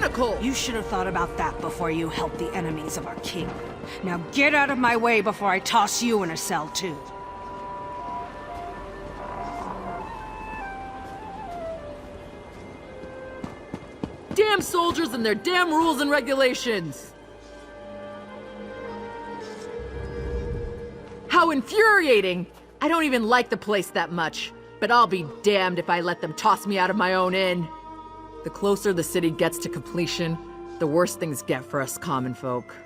tyrannical! You should have thought about that before you helped the enemies of our king. Now get out of my way before I toss you in a cell too. Damn soldiers and their damn rules and regulations! How infuriating! I don't even like the place that much, but I'll be damned if I let them toss me out of my own inn. The closer the city gets to completion, the worse things get for us common folk.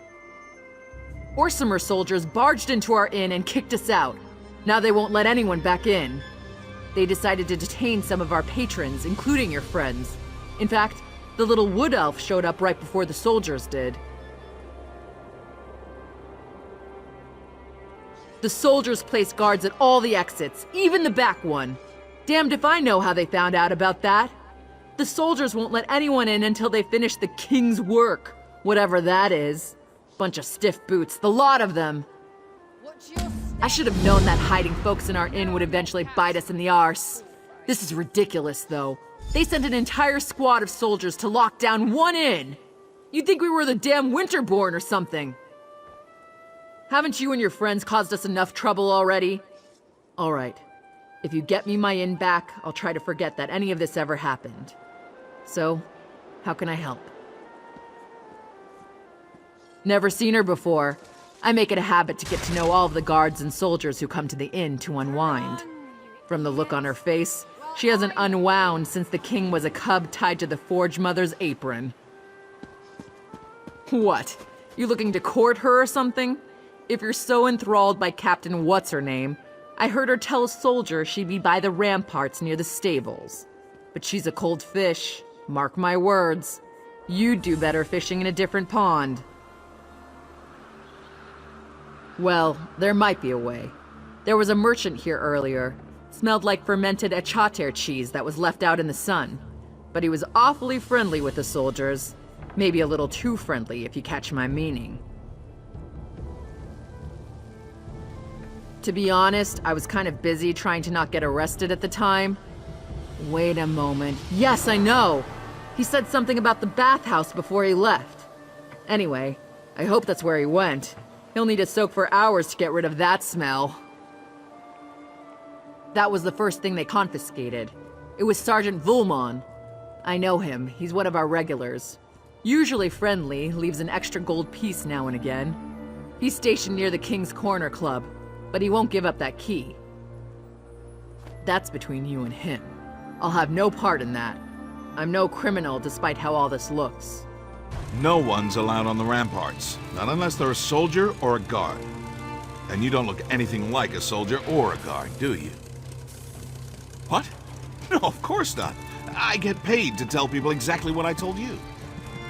Orsimer soldiers barged into our inn and kicked us out. Now they won't let anyone back in. They decided to detain some of our patrons, including your friends. In fact, the little wood elf showed up right before the soldiers did. The soldiers placed guards at all the exits, even the back one. Damned if I know how they found out about that. The soldiers won't let anyone in until they finish the king's work, whatever that is. Bunch of stiff boots, the lot of them. I should have known that hiding folks in our inn would eventually bite us in the arse. This is ridiculous, though. They sent an entire squad of soldiers to lock down one inn. You'd think we were the damn Winterborn or something. Haven't you and your friends caused us enough trouble already? All right. If you get me my inn back, I'll try to forget that any of this ever happened. So, how can I help? Never seen her before. I make it a habit to get to know all of the guards and soldiers who come to the inn to unwind. From the look on her face, she hasn't unwound since the king was a cub tied to the Forge Mother's apron. What? You looking to court her or something? If you're so enthralled by Captain What's-Her-Name, I heard her tell a soldier she'd be by the ramparts near the stables. But she's a cold fish, mark my words. You'd do better fishing in a different pond. Well, there might be a way. There was a merchant here earlier. Smelled like fermented achater cheese that was left out in the sun. But he was awfully friendly with the soldiers. Maybe a little too friendly, if you catch my meaning. To be honest, I was kind of busy trying to not get arrested at the time. Wait a moment. Yes, I know! He said something about the bathhouse before he left. Anyway, I hope that's where he went. He'll need to soak for hours to get rid of that smell. That was the first thing they confiscated. It was Sergeant Vulmon. I know him. He's one of our regulars. Usually friendly, leaves an extra gold piece now and again. He's stationed near the King's Corner Club, but he won't give up that key. That's between you and him. I'll have no part in that. I'm no criminal despite how all this looks. No one's allowed on the ramparts. Not unless they're a soldier or a guard. And you don't look anything like a soldier or a guard, do you? What? No, of course not. I get paid to tell people exactly what I told you.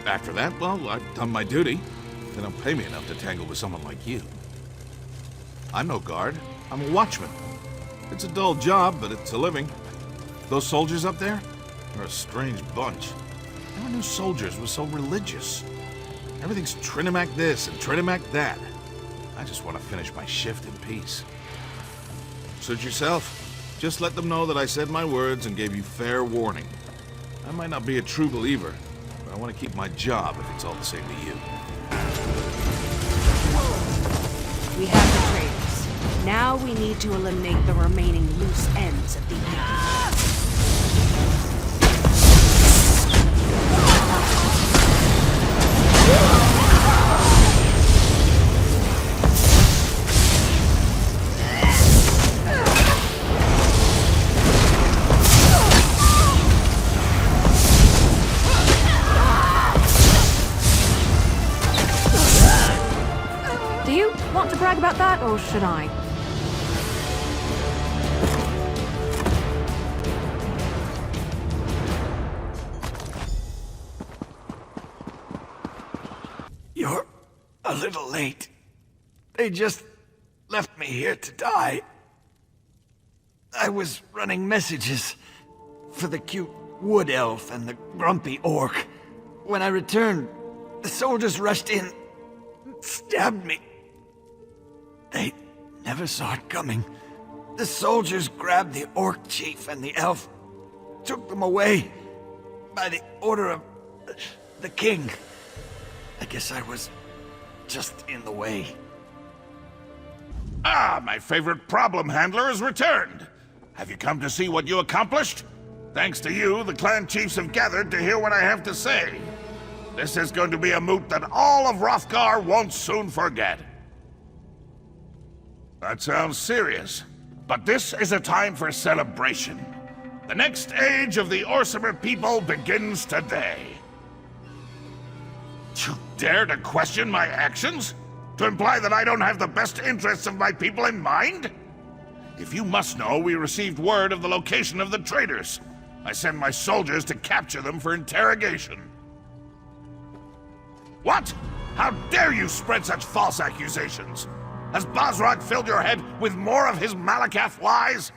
After that, well, I've done my duty. They don't pay me enough to tangle with someone like you. I'm no guard. I'm a watchman. It's a dull job, but it's a living. Those soldiers up there? They're a strange bunch. I never knew soldiers were so religious. Everything's Trinimac this and Trinimac that. I just want to finish my shift in peace. Suit yourself. Just let them know that I said my words and gave you fair warning. I might not be a true believer, but I want to keep my job if it's all the same to you. We have the traitors. Now we need to eliminate the remaining loose ends of the end. Do you want to brag about that, or should I? You're a little late. They just left me here to die. I was running messages for the cute wood elf and the grumpy orc. When I returned, the soldiers rushed in, stabbed me. They never saw it coming. The soldiers grabbed the orc chief and the elf, took them away by the order of the king. I guess I was just in the way. Ah, my favorite problem handler has returned. Have you come to see what you accomplished? Thanks to you, the clan chiefs have gathered to hear what I have to say. This is going to be a moot that all of Hrothgar won't soon forget. That sounds serious, but this is a time for celebration. The next age of the Orsimer people begins today. You dare to question my actions? To imply that I don't have the best interests of my people in mind? If you must know, we received word of the location of the traitors. I sent my soldiers to capture them for interrogation. What? How dare you spread such false accusations? Has Bosrog filled your head with more of his Malakath lies?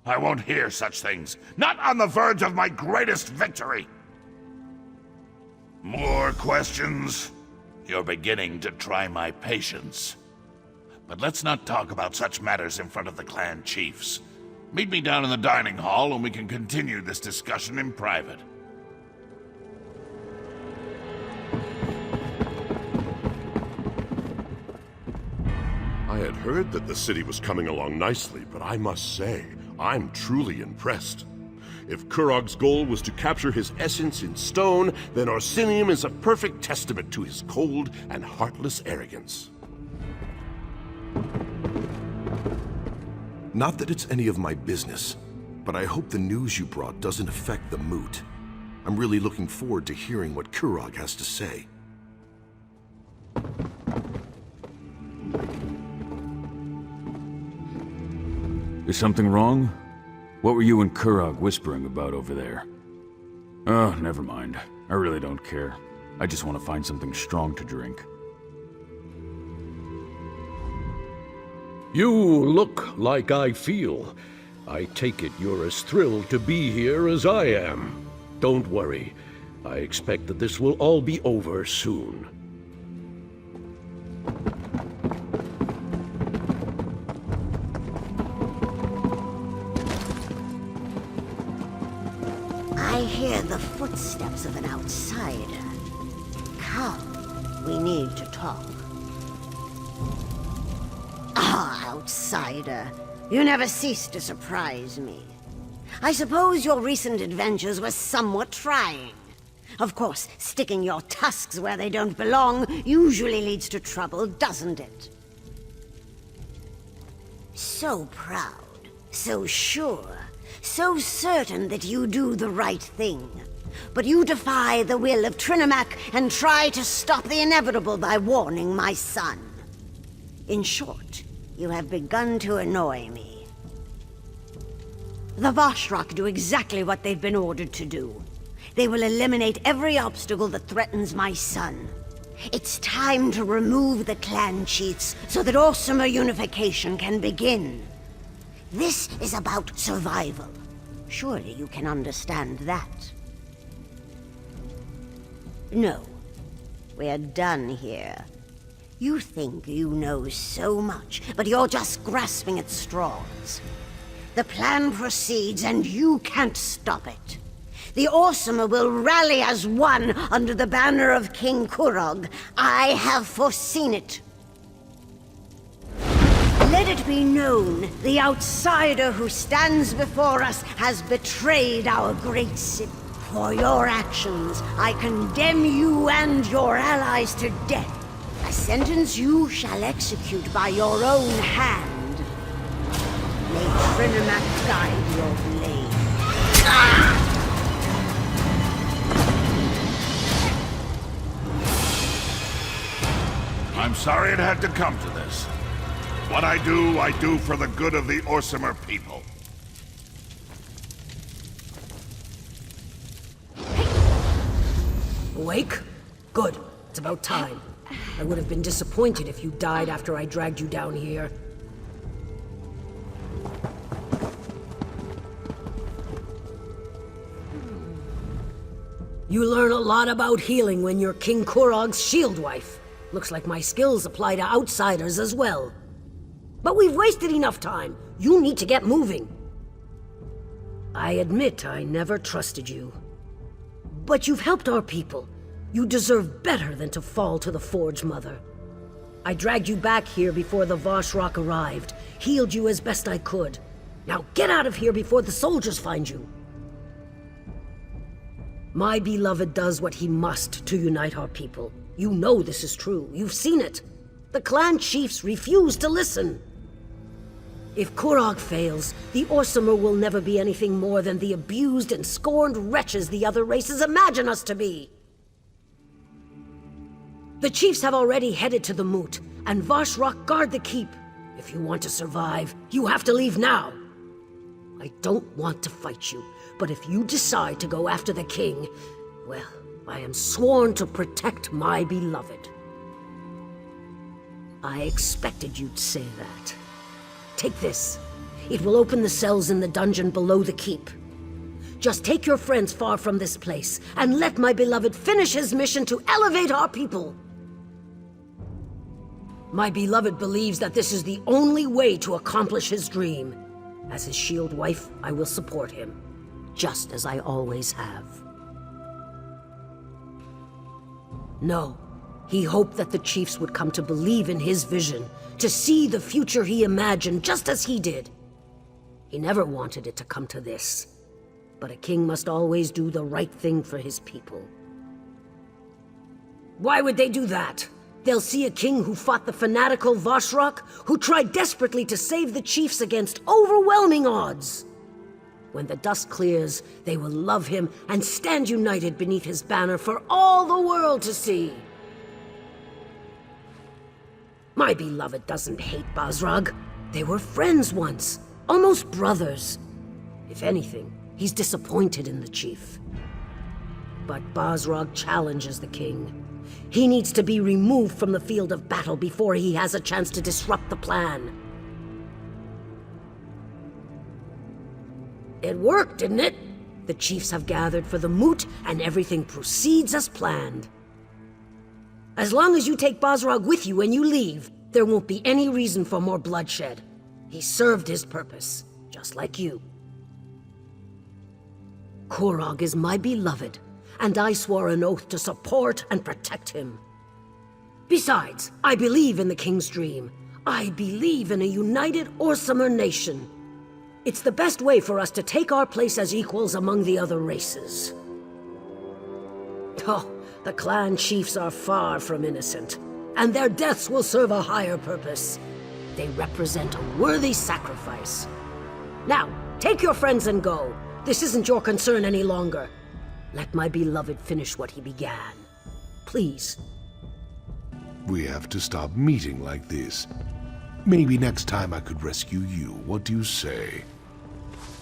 I won't hear such things. Not on the verge of my greatest victory. More questions? You're beginning to try my patience. But let's not talk about such matters in front of the clan chiefs. Meet me down in the dining hall and we can continue this discussion in private. I had heard that the city was coming along nicely, but I must say, I'm truly impressed. If Kurog's goal was to capture his essence in stone, then Orsinium is a perfect testament to his cold and heartless arrogance. Not that it's any of my business, but I hope the news you brought doesn't affect the moot. I'm really looking forward to hearing what Kurog has to say. Is something wrong? What were you and Kurog whispering about over there? Oh, never mind. I really don't care. I just want to find something strong to drink. You look like I feel. I take it you're as thrilled to be here as I am. Don't worry. I expect that this will all be over soon. I hear the footsteps of an outsider. Come, we need to talk. Ah, outsider. You never cease to surprise me. I suppose your recent adventures were somewhat trying. Of course, sticking your tusks where they don't belong usually leads to trouble, doesn't it? So proud, so sure, so certain that you do the right thing. But you defy the will of Trinimac and try to stop the inevitable by warning my son. In short, you have begun to annoy me. The Vashrak do exactly what they've been ordered to do. They will eliminate every obstacle that threatens my son. It's time to remove the clan chiefs so that Orsimer unification can begin. This is about survival. Surely you can understand that. No. We're done here. You think you know so much, but you're just grasping at straws. The plan proceeds, and you can't stop it. The Orsimer will rally as one under the banner of King Kurog. I have foreseen it. Let it be known, the outsider who stands before us has betrayed our great city. For your actions, I condemn you and your allies to death. A sentence you shall execute by your own hand. May Trinimac guide your blade. I'm sorry it had to come to this. What I do for the good of the Orsimer people. Awake? Good. It's about time. I would have been disappointed if you died after I dragged you down here. You learn a lot about healing when you're King Kurog's shield wife. Looks like my skills apply to outsiders as well. But we've wasted enough time. You need to get moving. I admit I never trusted you. But you've helped our people. You deserve better than to fall to the Forge Mother. I dragged you back here before the Voshrock arrived, healed you as best I could. Now get out of here before the soldiers find you. My beloved does what he must to unite our people. You know this is true. You've seen it. The clan chiefs refuse to listen. If Kurog fails, the Orsimer will never be anything more than the abused and scorned wretches the other races imagine us to be. The chiefs have already headed to the moot, and Voshrock guard the keep. If you want to survive, you have to leave now. I don't want to fight you, but if you decide to go after the king, well, I am sworn to protect my beloved. I expected you'd say that. Take this. It will open the cells in the dungeon below the keep. Just take your friends far from this place, and let my beloved finish his mission to elevate our people. My beloved believes that this is the only way to accomplish his dream. As his shield wife, I will support him, just as I always have. No, he hoped that the chiefs would come to believe in his vision, to see the future he imagined just as he did. He never wanted it to come to this, but a king must always do the right thing for his people. Why would they do that? They'll see a king who fought the fanatical Voshrock, who tried desperately to save the chiefs against overwhelming odds. When the dust clears, they will love him and stand united beneath his banner for all the world to see. My beloved doesn't hate Basrag. They were friends once, almost brothers. If anything, he's disappointed in the chief. But Basrag challenges the king. He needs to be removed from the field of battle before he has a chance to disrupt the plan. It worked, didn't it? The chiefs have gathered for the moot, and everything proceeds as planned. As long as you take Basrag with you when you leave, there won't be any reason for more bloodshed. He served his purpose, just like you. Kurog is my beloved, and I swore an oath to support and protect him. Besides, I believe in the king's dream. I believe in a united Orsimer nation. It's the best way for us to take our place as equals among the other races. Oh, the clan chiefs are far from innocent, and their deaths will serve a higher purpose. They represent a worthy sacrifice. Now, take your friends and go. This isn't your concern any longer. Let my beloved finish what he began. Please. We have to stop meeting like this. Maybe next time I could rescue you. What do you say?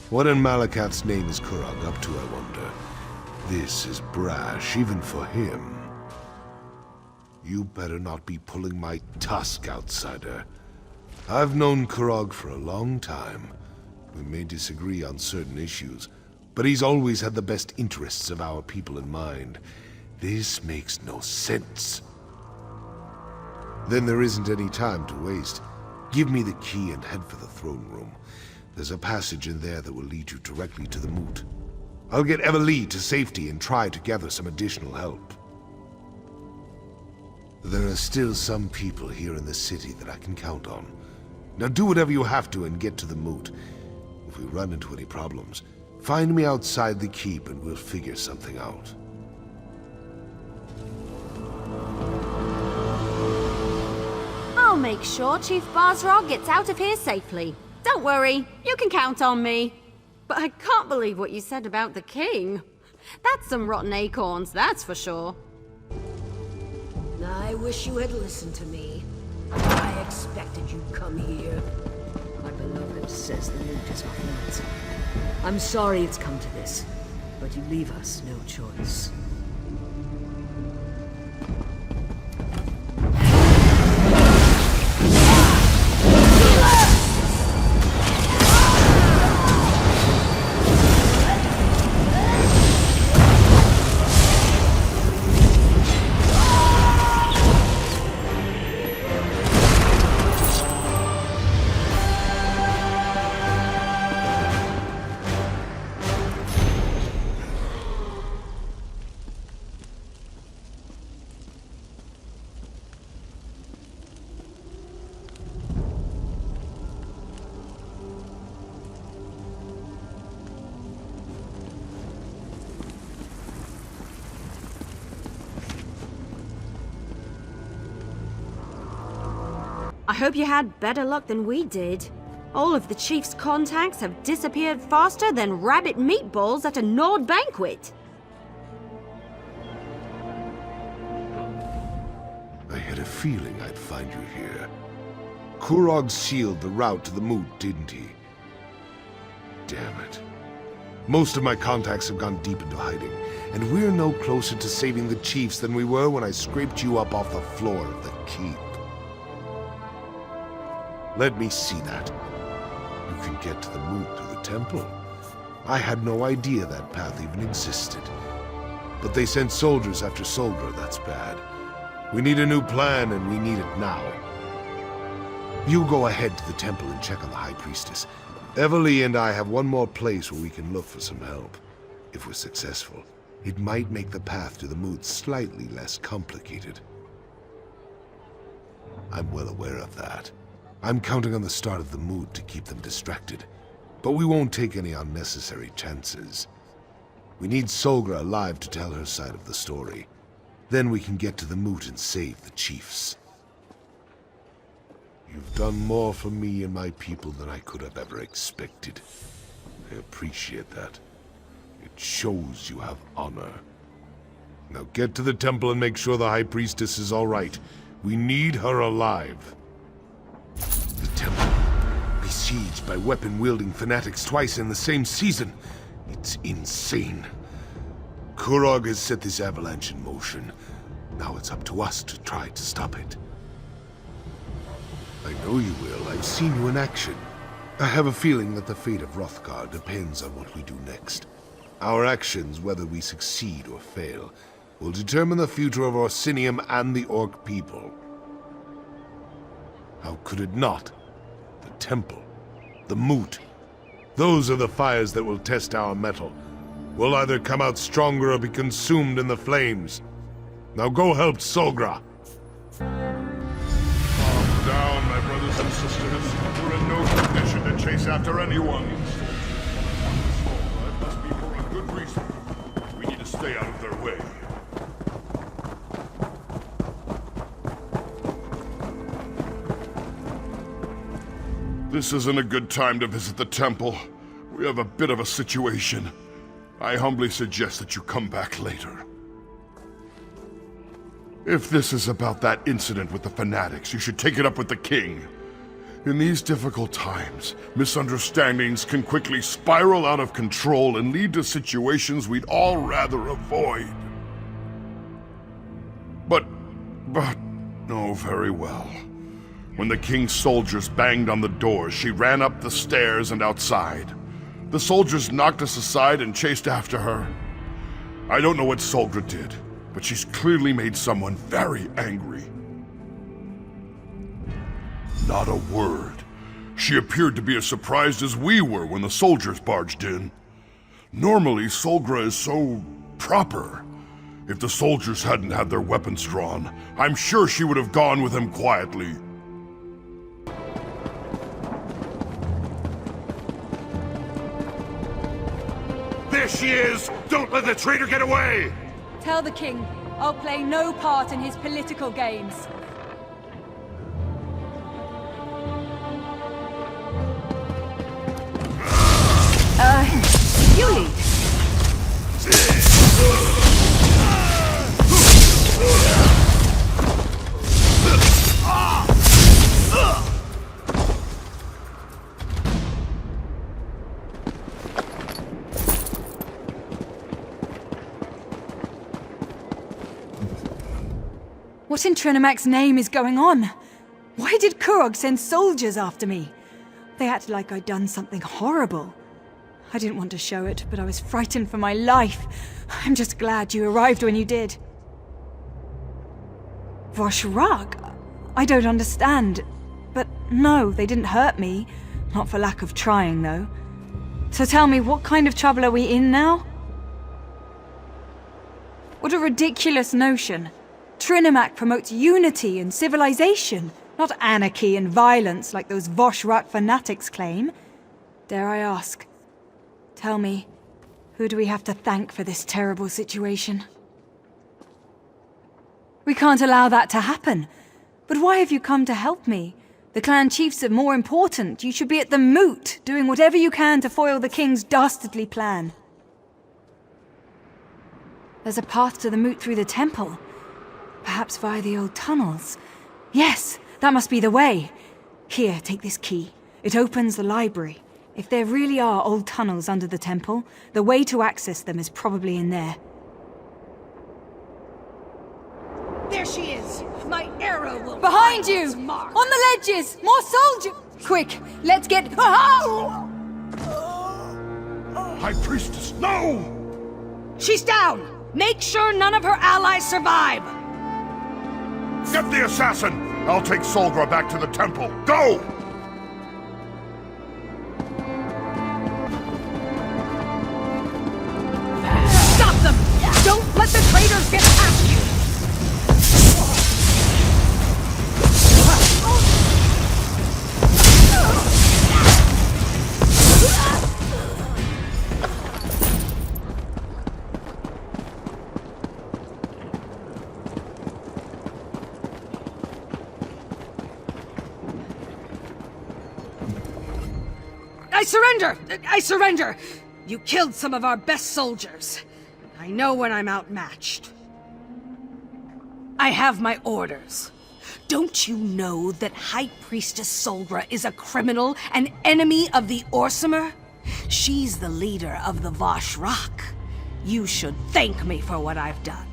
What in Malakat's name is Kurog up to, I wonder? This is brash, even for him. You better not be pulling my tusk, outsider. I've known Kurog for a long time. We may disagree on certain issues, but he's always had the best interests of our people in mind. This makes no sense. Then there isn't any time to waste. Give me the key and head for the throne room. There's a passage in there that will lead you directly to the moot. I'll get Everlee to safety and try to gather some additional help. There are still some people here in the city that I can count on. Now do whatever you have to and get to the moot. If we run into any problems, find me outside the keep and we'll figure something out. I'll make sure Chief Basrog gets out of here safely. Don't worry, you can count on me. But I can't believe what you said about the king. That's some rotten acorns, that's for sure. I wish you had listened to me. I expected you'd come here. My beloved says the moot is off limits. I'm sorry it's come to this, but you leave us no choice. I hope you had better luck than we did. All of the chief's contacts have disappeared faster than rabbit meatballs at a Nord banquet. I had a feeling I'd find you here. Kurog sealed the route to the moot, didn't he? Damn it. Most of my contacts have gone deep into hiding, and we're no closer to saving the chiefs than we were when I scraped you up off the floor of the keep. Let me see that. You can get to the moot through the temple. I had no idea that path even existed. But they sent soldiers after Solgra, that's bad. We need a new plan, and we need it now. You go ahead to the temple and check on the High Priestess. Everly and I have one more place where we can look for some help. If we're successful, it might make the path to the moot slightly less complicated. I'm well aware of that. I'm counting on the start of the moot to keep them distracted. But we won't take any unnecessary chances. We need Solgra alive to tell her side of the story. Then we can get to the moot and save the chiefs. You've done more for me and my people than I could have ever expected. I appreciate that. It shows you have honor. Now get to the temple and make sure the High Priestess is all right. We need her alive. The temple, besieged by weapon-wielding fanatics twice in the same season. It's insane. Kurog has set this avalanche in motion. Now it's up to us to try to stop it. I know you will. I've seen you in action. I have a feeling that the fate of Hrothgar depends on what we do next. Our actions, whether we succeed or fail, will determine the future of Orsinium and the Orc people. How could it not? The temple, the moot. Those are the fires that will test our mettle. We'll either come out stronger or be consumed in the flames. Now go help Solgra. Calm down, my brothers and sisters. We're in no condition to chase after anyone. That must be for a good reason. We need to stay out of their way. This isn't a good time to visit the temple. We have a bit of a situation. I humbly suggest that you come back later. If this is about that incident with the fanatics, you should take it up with the king. In these difficult times, misunderstandings can quickly spiral out of control and lead to situations we'd all rather avoid. But, oh, very well. When the king's soldiers banged on the door, she ran up the stairs and outside. The soldiers knocked us aside and chased after her. I don't know what Solgra did, but she's clearly made someone very angry. Not a word. She appeared to be as surprised as we were when the soldiers barged in. Normally, Solgra is so proper. If the soldiers hadn't had their weapons drawn, I'm sure she would have gone with him quietly. There she is! Don't let the traitor get away! Tell the king, I'll play no part in his political games. You lead. What in Trinamac's name is going on? Why did Kurog send soldiers after me? They acted like I'd done something horrible. I didn't want to show it, but I was frightened for my life. I'm just glad you arrived when you did. Vosh-Rug? I don't understand. But no, they didn't hurt me. Not for lack of trying, though. So tell me, what kind of trouble are we in now? What a ridiculous notion. Trinamac promotes unity and civilization, not anarchy and violence like those Vosh-Rug fanatics claim. Dare I ask? Tell me, who do we have to thank for this terrible situation? We can't allow that to happen. But why have you come to help me? The clan chiefs are more important. You should be at the moot, doing whatever you can to foil the king's dastardly plan. There's a path to the moot through the temple. Perhaps via the old tunnels. Yes, that must be the way. Here, take this key. It opens the library. If there really are old tunnels under the temple, the way to access them is probably in there. There she is! My arrow will Behind find you! its mark. On the ledges! More soldiers! Quick, let's get... High Priestess, no! She's down! Make sure none of her allies survive! Get the assassin! I'll take Solgra back to the temple. Go! Stop them! Don't let the traitors get past you! I surrender! I surrender! You killed some of our best soldiers. I know when I'm outmatched. I have my orders. Don't you know that High Priestess Solgra is a criminal, an enemy of the Orsimer? She's the leader of the Vosh Rock. You should thank me for what I've done.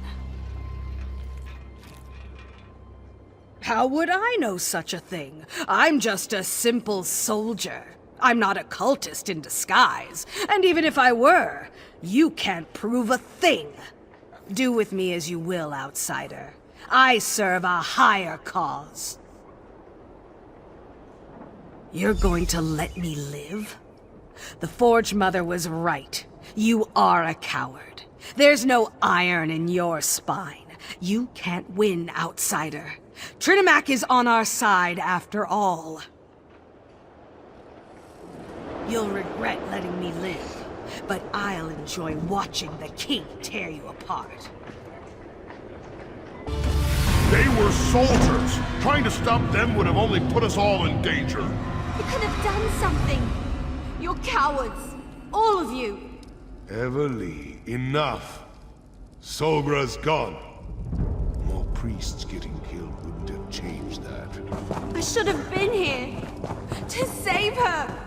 How would I know such a thing? I'm just a simple soldier. I'm not a cultist in disguise, and even if I were, you can't prove a thing. Do with me as you will, outsider. I serve a higher cause. You're going to let me live? The Forge Mother was right. You are a coward. There's no iron in your spine. You can't win, outsider. Trinimac is on our side after all. You'll regret letting me live, but I'll enjoy watching the king tear you apart. They were soldiers. Trying to stop them would have only put us all in danger. You could have done something. You're cowards. All of you. Everly, enough. Solgra's gone. More priests getting killed wouldn't have changed that. I should have been here to save her.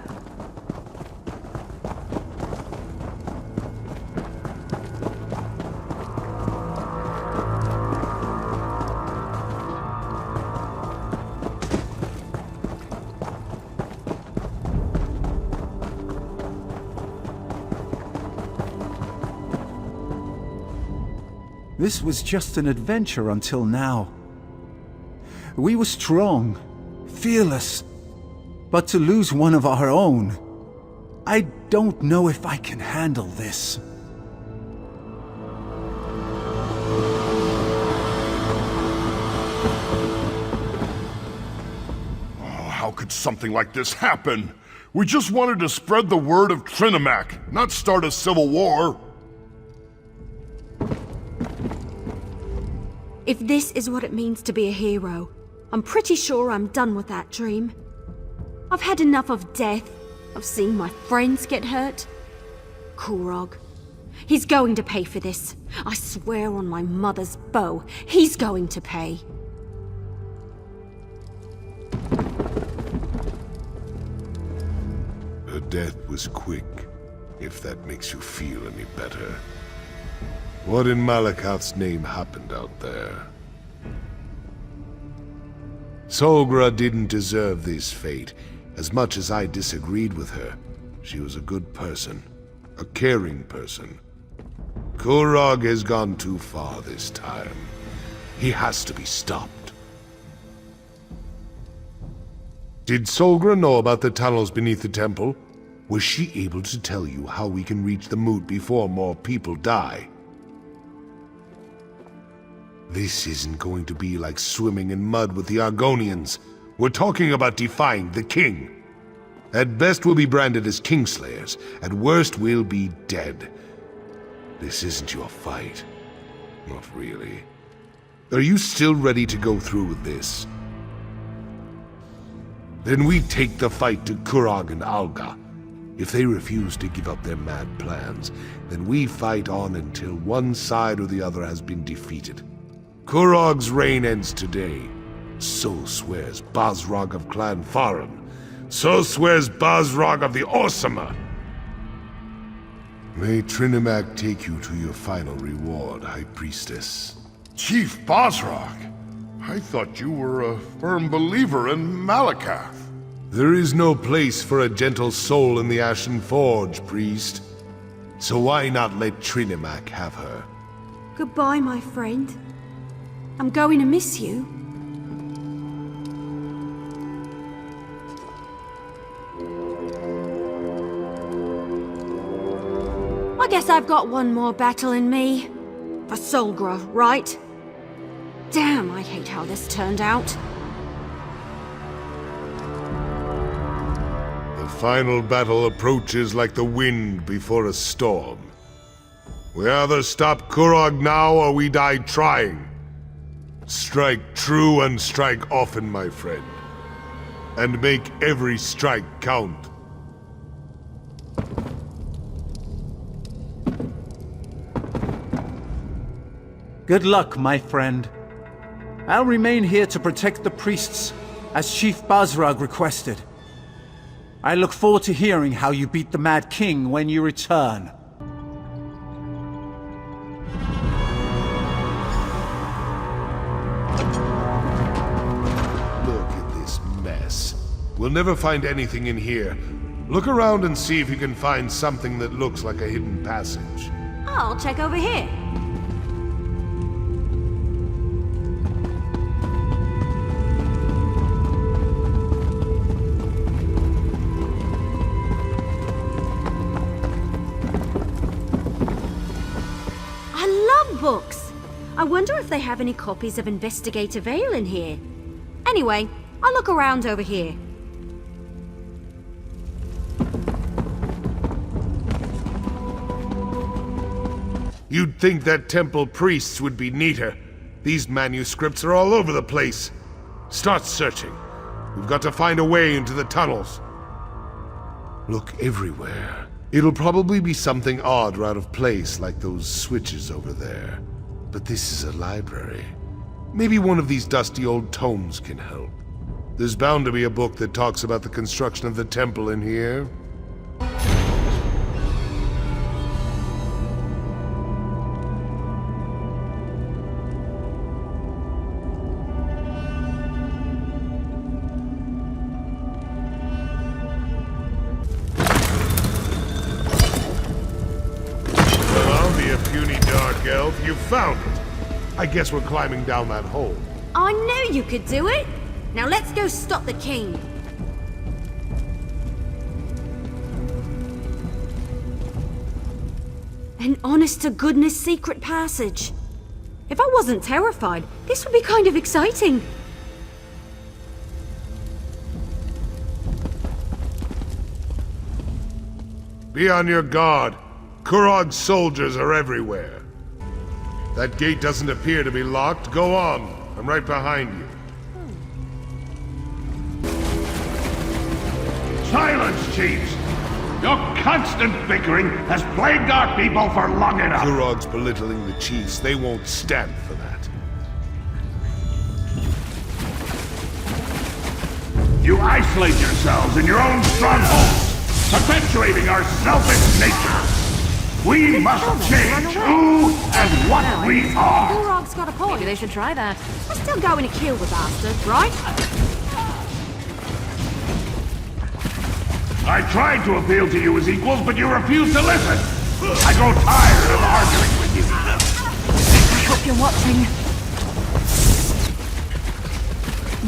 This was just an adventure until now. We were strong, fearless, but to lose one of our own, I don't know if I can handle this. Oh, how could something like this happen? We just wanted to spread the word of Trinimac, not start a civil war. If this is what it means to be a hero, I'm pretty sure I'm done with that dream. I've had enough of death. I've seen my friends get hurt. Kurog. He's going to pay for this. I swear on my mother's bow, he's going to pay. Her death was quick, if that makes you feel any better. What in Malakat's name happened out there? Solgra didn't deserve this fate. As much as I disagreed with her, she was a good person, a caring person. Kurog has gone too far this time. He has to be stopped. Did Solgra know about the tunnels beneath the temple? Was she able to tell you how we can reach the moot before more people die? This isn't going to be like swimming in mud with the Argonians. We're talking about defying the king. At best, we'll be branded as Kingslayers. At worst, we'll be dead. This isn't your fight. Not really. Are you still ready to go through with this? Then we take the fight to Kurog and Alga. If they refuse to give up their mad plans, then we fight on until one side or the other has been defeated. Kurog's reign ends today. So swears Basrog of Clan Farum. So swears Basrog of the Orsama. May Trinimac take you to your final reward, High Priestess. Chief Basrog, I thought you were a firm believer in Malakath. There is no place for a gentle soul in the Ashen Forge, priest. So why not let Trinimac have her? Goodbye, my friend. I'm going to miss you. I guess I've got one more battle in me. For Solgra, right? Damn, I hate how this turned out. The final battle approaches like the wind before a storm. We either stop Kurog now or we die trying. Strike true and strike often, my friend. And make every strike count. Good luck, my friend. I'll remain here to protect the priests, as Chief Basrog requested. I look forward to hearing how you beat the Mad King when you return. Look at this mess. We'll never find anything in here. Look around and see if you can find something that looks like a hidden passage. I'll check over here. Books. I wonder if they have any copies of Investigator Vale in here. Anyway, I'll look around over here. You'd think that temple priests would be neater. These manuscripts are all over the place. Start searching. We've got to find a way into the tunnels. Look everywhere. It'll probably be something odd or out of place, like those switches over there. But this is a library. Maybe one of these dusty old tomes can help. There's bound to be a book that talks about the construction of the temple in here. You found it. I guess we're climbing down that hole. I knew you could do it. Now let's go stop the king. An honest-to-goodness secret passage. If I wasn't terrified, this would be kind of exciting. Be on your guard. Kurog's soldiers are everywhere. That gate doesn't appear to be locked. Go on. I'm right behind you. Silence, chiefs! Your constant bickering has plagued our people for long enough. Kurog's belittling the chiefs. They won't stand for that. You isolate yourselves in your own strongholds, perpetuating our selfish nature. We must change who and what we are! Kurog's got a point. Maybe they should try that. We're still going to kill the bastard, right? I tried to appeal to you as equals, but you refused to listen! I grow tired of arguing with you. I hope you're watching.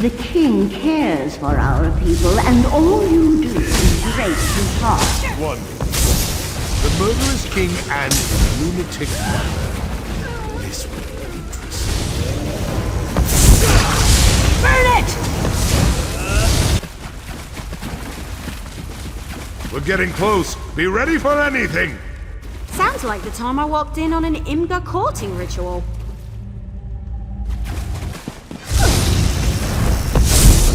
The king cares for our people, and all you do is break his heart. Wonderful. The murderous king and lunatic mother. This will be interesting. Burn it! We're getting close. Be ready for anything. Sounds like the time I walked in on an Imga courting ritual.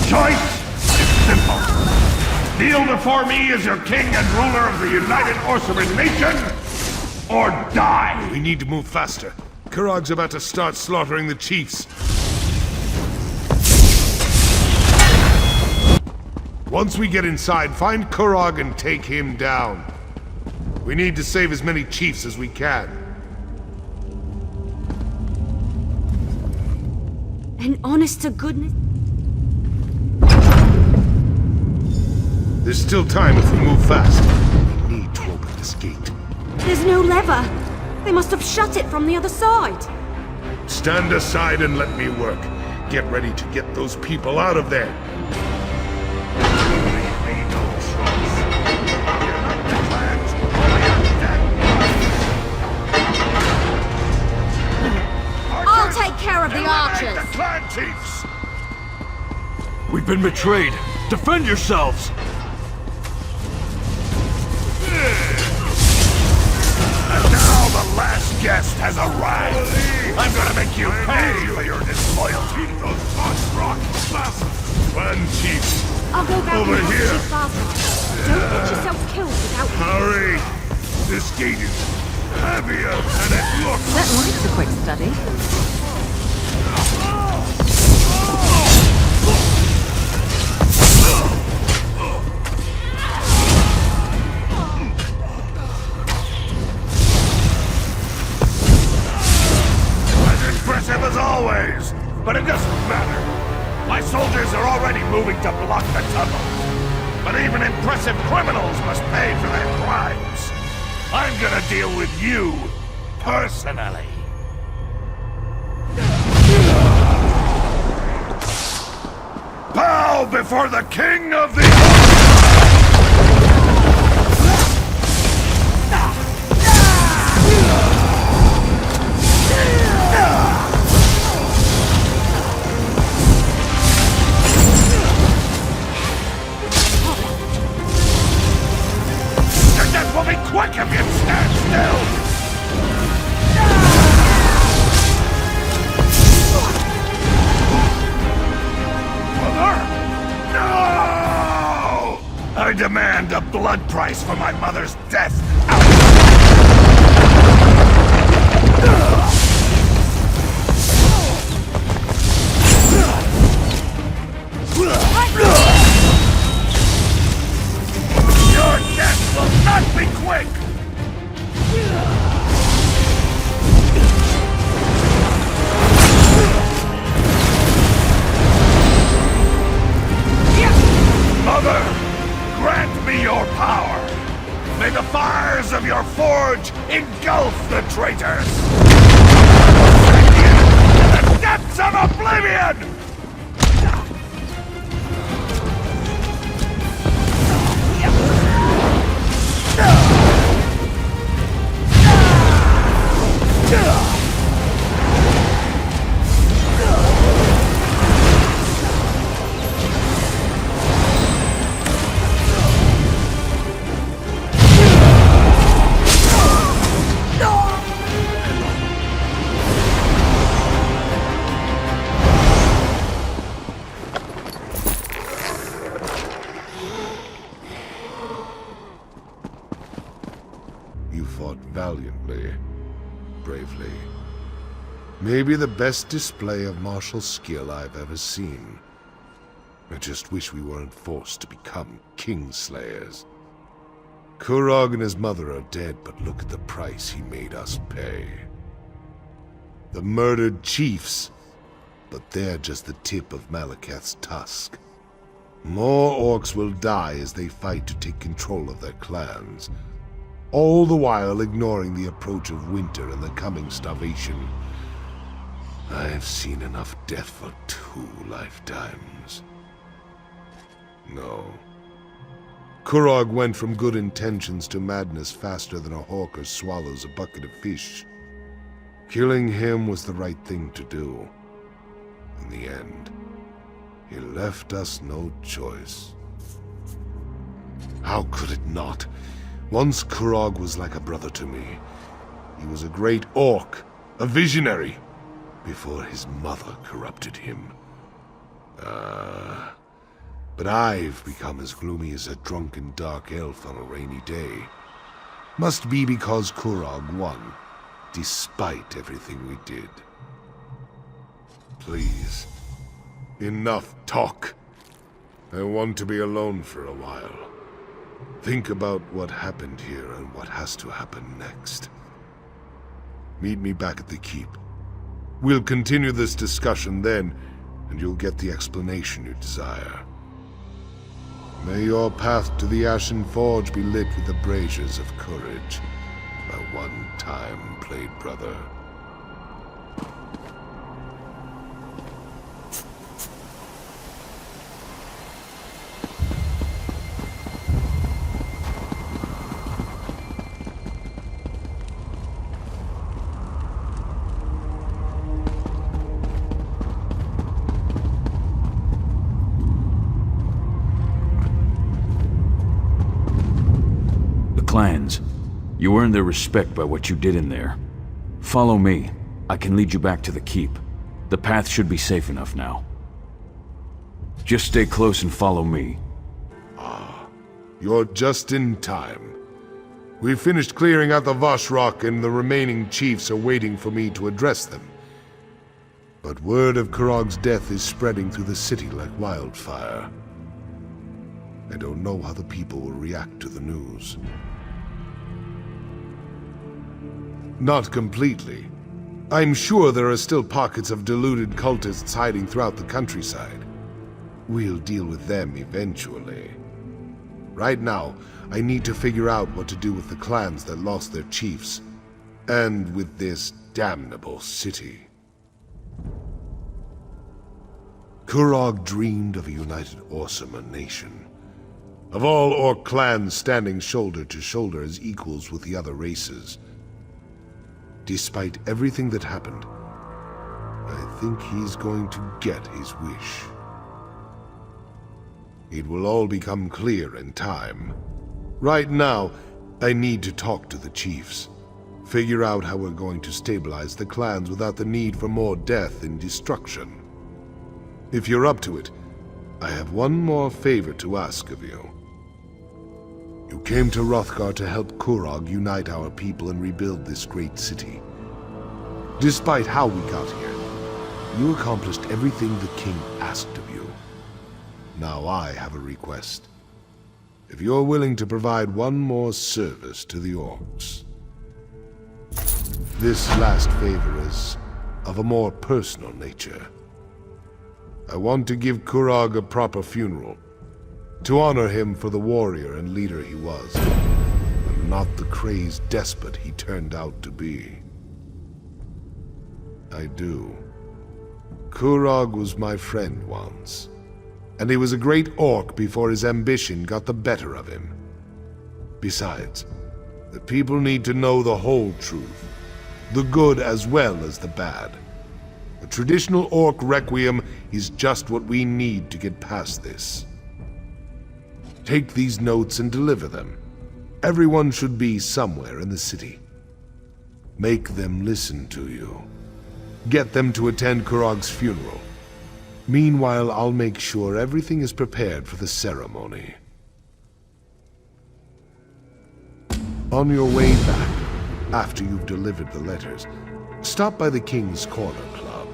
Choice is simple. Kneel before me as your king and ruler of the United Orsinium nation, or die! We need to move faster. Kurog's about to start slaughtering the chiefs. Once we get inside, find Kurog and take him down. We need to save as many chiefs as we can. And honest to goodness... There's still time if we move fast. We need to open this gate. There's no lever. They must have shut it from the other side. Stand aside and let me work. Get ready to get those people out of there. I'll take care of the archers. The clan chiefs! We've been betrayed! Defend yourselves! And now the last guest has arrived! I'm gonna make you pay for your disloyalty! Those rock assassins! Clan chiefs! I'll go back Over and help here. Chief Barzrock. Don't get yourself killed without me. Hurry! This gate is heavier than it looks! That likes a quick study. As impressive as always, but it doesn't matter. My soldiers are already moving to block the tunnels. But even impressive criminals must pay for their crimes. I'm gonna deal with you personally. Bow before the king of the... Your death will be quick if you stand still! Mother? No! I demand a blood price for my mother's death! Your death will not be quick! Mother, grant me your power! May the fires of your forge engulf the traitors! Send you to the depths of oblivion! You fought valiantly, bravely. Maybe the best display of martial skill I've ever seen. I just wish we weren't forced to become Kingslayers. Kurog and his mother are dead, but look at the price he made us pay. The murdered chiefs, but they're just the tip of Malakath's tusk. More orcs will die as they fight to take control of their clans, all the while ignoring the approach of winter and the coming starvation. I've seen enough death for 2 lifetimes. No. Kurog went from good intentions to madness faster than a hawker swallows a bucket of fish. Killing him was the right thing to do. In the end, he left us no choice. How could it not? Once Kurog was like a brother to me. He was a great orc, a visionary, before his mother corrupted him. But I've become as gloomy as a drunken dark elf on a rainy day. Must be because Kurog won, despite everything we did. Please, enough talk. I want to be alone for a while. Think about what happened here and what has to happen next. Meet me back at the keep. We'll continue this discussion then, and you'll get the explanation you desire. May your path to the Ashen Forge be lit with the braziers of courage, my one-time played brother. Clans. You earned their respect by what you did in there. Follow me. I can lead you back to the keep. The path should be safe enough now. Just stay close and follow me. You're just in time. We've finished clearing out the Voshrock and the remaining chiefs are waiting for me to address them. But word of Kurog's death is spreading through the city like wildfire. I don't know how the people will react to the news. Not completely. I'm sure there are still pockets of deluded cultists hiding throughout the countryside. We'll deal with them eventually. Right now, I need to figure out what to do with the clans that lost their chiefs, and with this damnable city. Kurog dreamed of a united Orsinium nation, of all Orc clans standing shoulder to shoulder as equals with the other races. Despite everything that happened, I think he's going to get his wish. It will all become clear in time. Right now, I need to talk to the chiefs. Figure out how we're going to stabilize the clans without the need for more death and destruction. If you're up to it, I have one more favor to ask of you. You came to Hrothgar to help Kurog unite our people and rebuild this great city. Despite how we got here, you accomplished everything the king asked of you. Now I have a request. If you're willing to provide one more service to the orcs. This last favor is of a more personal nature. I want to give Kurog a proper funeral, to honor him for the warrior and leader he was, and not the crazed despot he turned out to be. I do. Kurog was my friend once, and he was a great orc before his ambition got the better of him. Besides, the people need to know the whole truth, the good as well as the bad. A traditional orc requiem is just what we need to get past this. Take these notes and deliver them. Everyone should be somewhere in the city. Make them listen to you. Get them to attend Kurog's funeral. Meanwhile, I'll make sure everything is prepared for the ceremony. On your way back, after you've delivered the letters, stop by the King's Corner Club.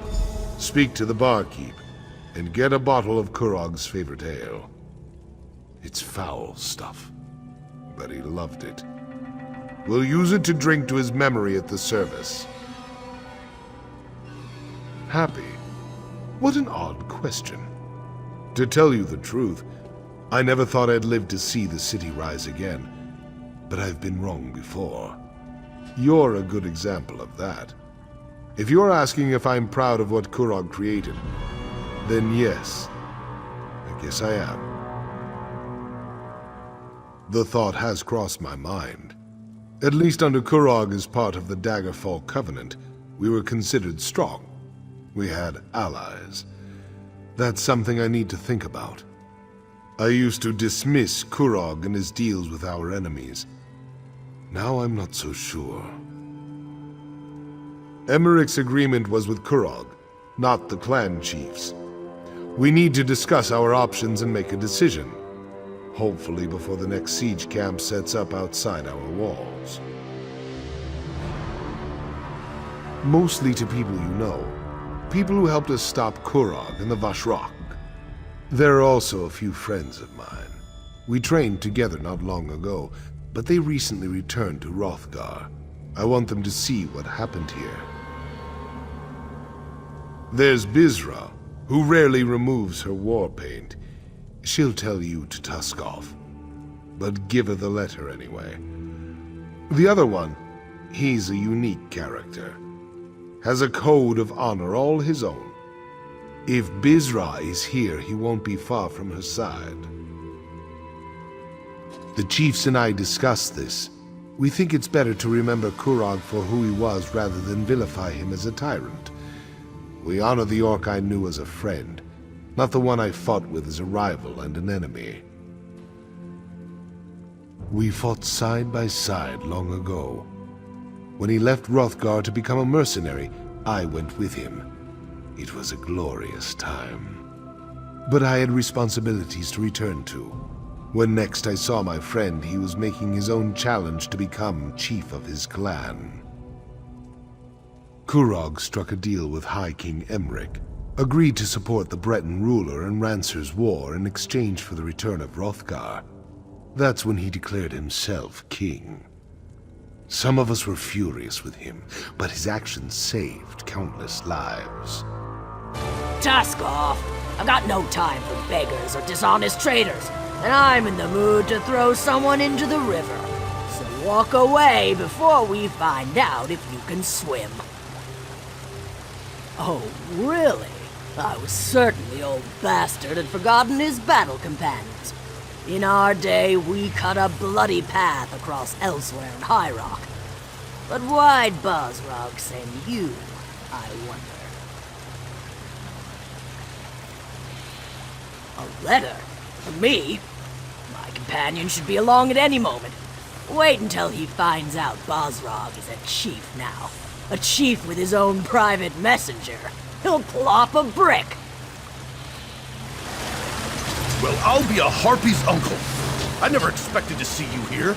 Speak to the barkeep, and get a bottle of Kurog's favorite ale. It's foul stuff, but he loved it. We'll use it to drink to his memory at the service. Happy? What an odd question. To tell you the truth, I never thought I'd live to see the city rise again, but I've been wrong before. You're a good example of that. If you're asking if I'm proud of what Kurog created, then yes, I guess I am. The thought has crossed my mind. At least under Kurog as part of the Daggerfall Covenant, we were considered strong. We had allies. That's something I need to think about. I used to dismiss Kurog and his deals with our enemies. Now I'm not so sure. Emmerich's agreement was with Kurog, not the clan chiefs. We need to discuss our options and make a decision. Hopefully before the next siege camp sets up outside our walls. Mostly to people you know. People who helped us stop Kurog and the Vashrak. There are also a few friends of mine. We trained together not long ago, but they recently returned to Hrothgar. I want them to see what happened here. There's Bizra, who rarely removes her war paint. She'll tell you to tusk off. But give her the letter anyway. The other one, he's a unique character. Has a code of honor all his own. If Bizra is here, he won't be far from her side. The chiefs and I discussed this. We think it's better to remember Kurog for who he was rather than vilify him as a tyrant. We honor the orc I knew as a friend, not the one I fought with as a rival and an enemy. We fought side by side long ago. When he left Hrothgar to become a mercenary, I went with him. It was a glorious time. But I had responsibilities to return to. When next I saw my friend, he was making his own challenge to become chief of his clan. Kurog struck a deal with High King Emric, agreed to support the Breton ruler in Rancer's war in exchange for the return of Hrothgar. That's when he declared himself king. Some of us were furious with him, but his actions saved countless lives. Tusk off! I've got no time for beggars or dishonest traders, and I'm in the mood to throw someone into the river. So walk away before we find out if you can swim. Oh, really? I was certain the old bastard had forgotten his battle companions. In our day, we cut a bloody path across Elsewhere and High Rock. But why'd Bosrog send you, I wonder? A letter? For me? My companion should be along at any moment. Wait until he finds out Bosrog is a chief now. A chief with his own private messenger. He'll plop a brick. Well, I'll be a harpy's uncle. I never expected to see you here.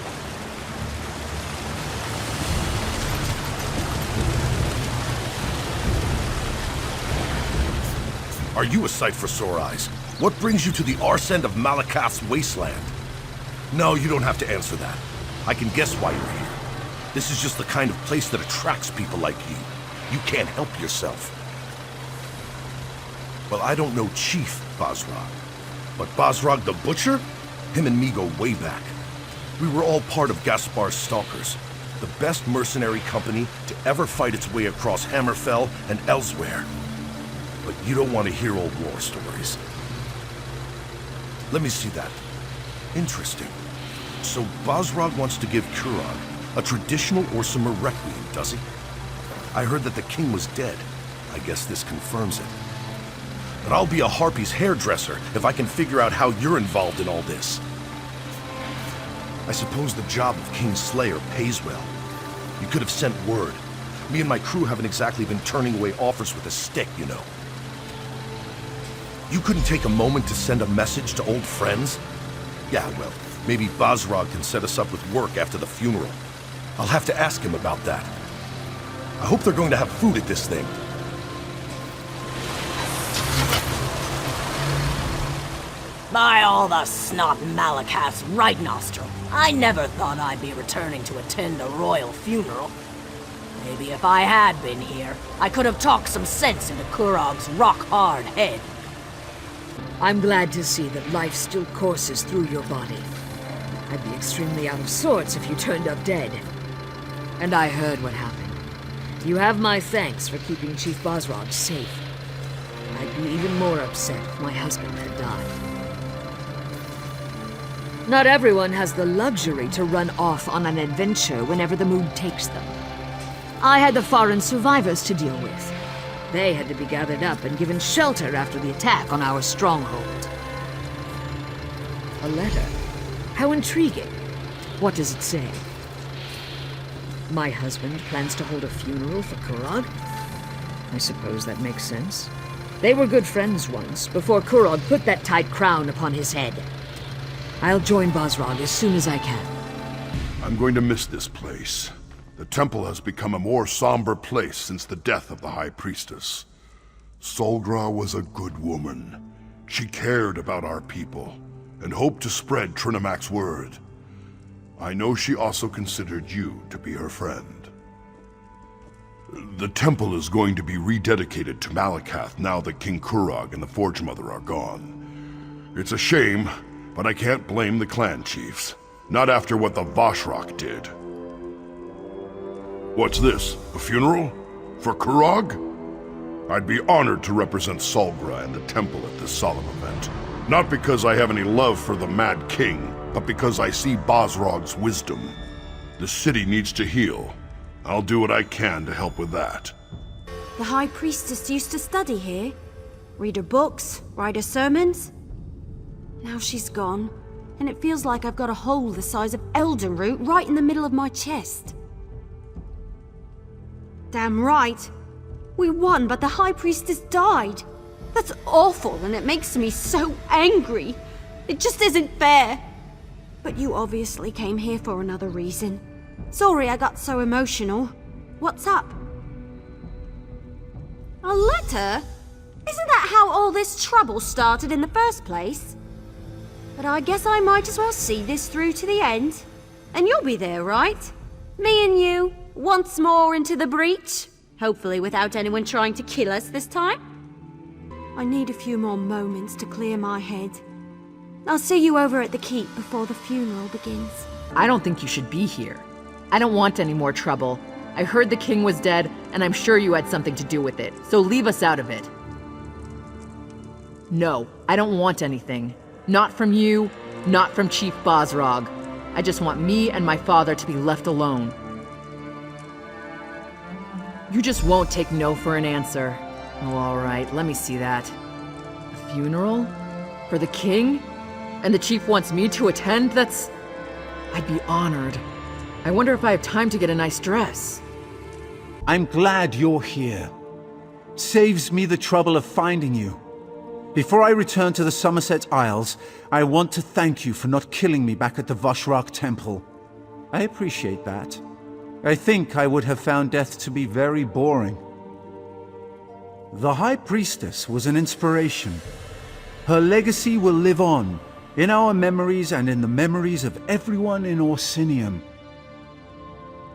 Are you a sight for sore eyes? What brings you to the arse end of Malakath's wasteland? No, you don't have to answer that. I can guess why you're here. This is just the kind of place that attracts people like you. You can't help yourself. Well, I don't know Chief Bosrog. But Bosrog the Butcher? Him and me go way back. We were all part of Gaspar's Stalkers, the best mercenary company to ever fight its way across Hammerfell and elsewhere. But you don't want to hear old war stories. Let me see that. Interesting. So Bosrog wants to give Kurog a traditional Orsimer requiem, does he? I heard that the king was dead. I guess this confirms it. But I'll be a harpy's hairdresser if I can figure out how you're involved in all this. I suppose the job of King's Slayer pays well. You could have sent word. Me and my crew haven't exactly been turning away offers with a stick, you know. You couldn't take a moment to send a message to old friends? Yeah, well, maybe Bosrog can set us up with work after the funeral. I'll have to ask him about that. I hope they're going to have food at this thing. By all the snot in Malakath's right nostril, I never thought I'd be returning to attend a royal funeral. Maybe if I had been here, I could have talked some sense into Kurog's rock-hard head. I'm glad to see that life still courses through your body. I'd be extremely out of sorts if you turned up dead. And I heard what happened. You have my thanks for keeping Chief Bosrog safe. I'd be even more upset if my husband had died. Not everyone has the luxury to run off on an adventure whenever the mood takes them. I had the foreign survivors to deal with. They had to be gathered up and given shelter after the attack on our stronghold. A letter? How intriguing. What does it say? My husband plans to hold a funeral for Kurog? I suppose that makes sense. They were good friends once, before Kurog put that tight crown upon his head. I'll join Bosrog as soon as I can. I'm going to miss this place. The temple has become a more somber place since the death of the High Priestess. Solgra was a good woman. She cared about our people, and hoped to spread Trinimac's word. I know she also considered you to be her friend. The temple is going to be rededicated to Malakath now that King Kurog and the Forge Mother are gone. It's a shame, but I can't blame the clan chiefs. Not after what the Vashrak did. What's this? A funeral? For Kurog? I'd be honored to represent Solgra and the temple at this solemn event. Not because I have any love for the Mad King, but because I see Bosrog's wisdom. The city needs to heal. I'll do what I can to help with that. The High Priestess used to study here. Read her books, write her sermons. Now she's gone, and it feels like I've got a hole the size of Eldenroot right in the middle of my chest. Damn right. We won, but the High Priestess died. That's awful, and it makes me so angry. It just isn't fair. But you obviously came here for another reason. Sorry I got so emotional. What's up? A letter? Isn't that how all this trouble started in the first place? But I guess I might as well see this through to the end. And you'll be there, right? Me and you, once more into the breach. Hopefully without anyone trying to kill us this time. I need a few more moments to clear my head. I'll see you over at the keep before the funeral begins. I don't think you should be here. I don't want any more trouble. I heard the king was dead, and I'm sure you had something to do with it, so leave us out of it. No, I don't want anything. Not from you, not from Chief Bosrog. I just want me and my father to be left alone. You just won't take no for an answer. Oh, all right, let me see that. A funeral? For the king? And the chief wants me to attend? I'd be honored. I wonder if I have time to get a nice dress. I'm glad you're here. Saves me the trouble of finding you. Before I return to the Somerset Isles, I want to thank you for not killing me back at the Vashrak Temple. I appreciate that. I think I would have found death to be very boring. The High Priestess was an inspiration. Her legacy will live on, in our memories and in the memories of everyone in Orsinium.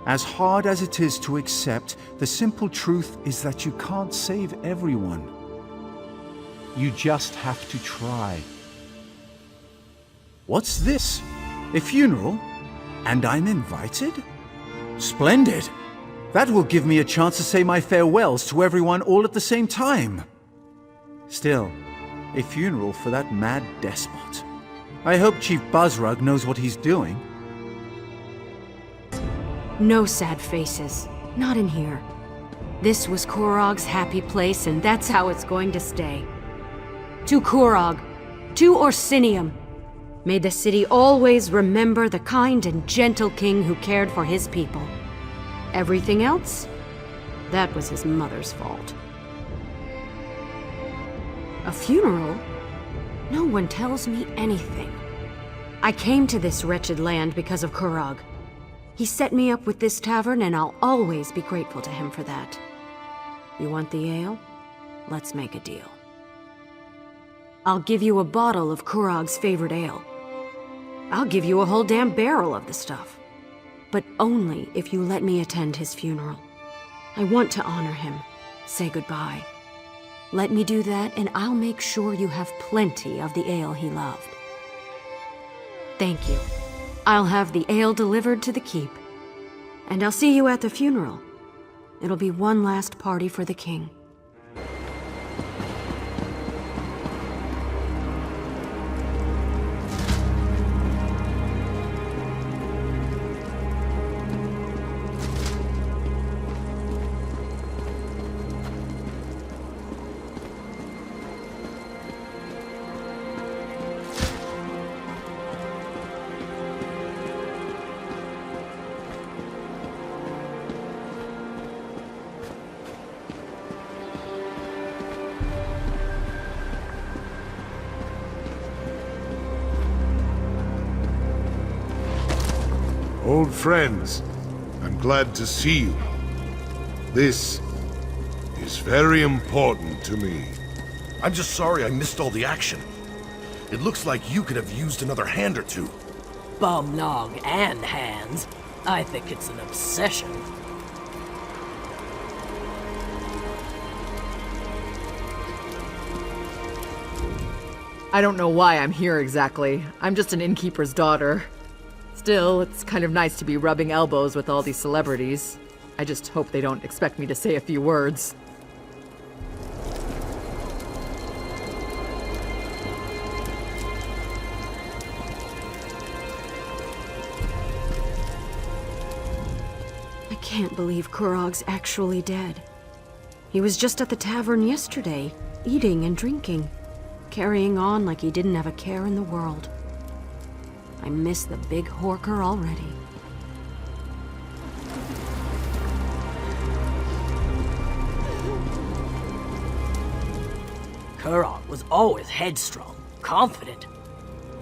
As hard as it is to accept, the simple truth is that you can't save everyone. You just have to try. What's this? A funeral? And I'm invited? Splendid! That will give me a chance to say my farewells to everyone all at the same time. Still, a funeral for that mad despot. I hope Chief Bosrog knows what he's doing. No sad faces. Not in here. This was Kurog's happy place, and that's how it's going to stay. To Kurog, to Orsinium. May the city always remember the kind and gentle king who cared for his people. Everything else? That was his mother's fault. A funeral? No one tells me anything. I came to this wretched land because of Kurog. He set me up with this tavern, and I'll always be grateful to him for that. You want the ale? Let's make a deal. I'll give you a bottle of Kurog's favorite ale. I'll give you a whole damn barrel of the stuff. But only if you let me attend his funeral. I want to honor him, say goodbye. Let me do that, and I'll make sure you have plenty of the ale he loved. Thank you. I'll have the ale delivered to the keep. And I'll see you at the funeral. It'll be one last party for the king. Old friends, I'm glad to see you. This is very important to me. I'm just sorry I missed all the action. It looks like you could have used another hand or two. Bum long and hands. I think it's an obsession. I don't know why I'm here exactly. I'm just an innkeeper's daughter. Still, it's kind of nice to be rubbing elbows with all these celebrities. I just hope they don't expect me to say a few words. I can't believe Kurog's actually dead. He was just at the tavern yesterday, eating and drinking, carrying on like he didn't have a care in the world. I miss the big horker already. Kurog was always headstrong, confident.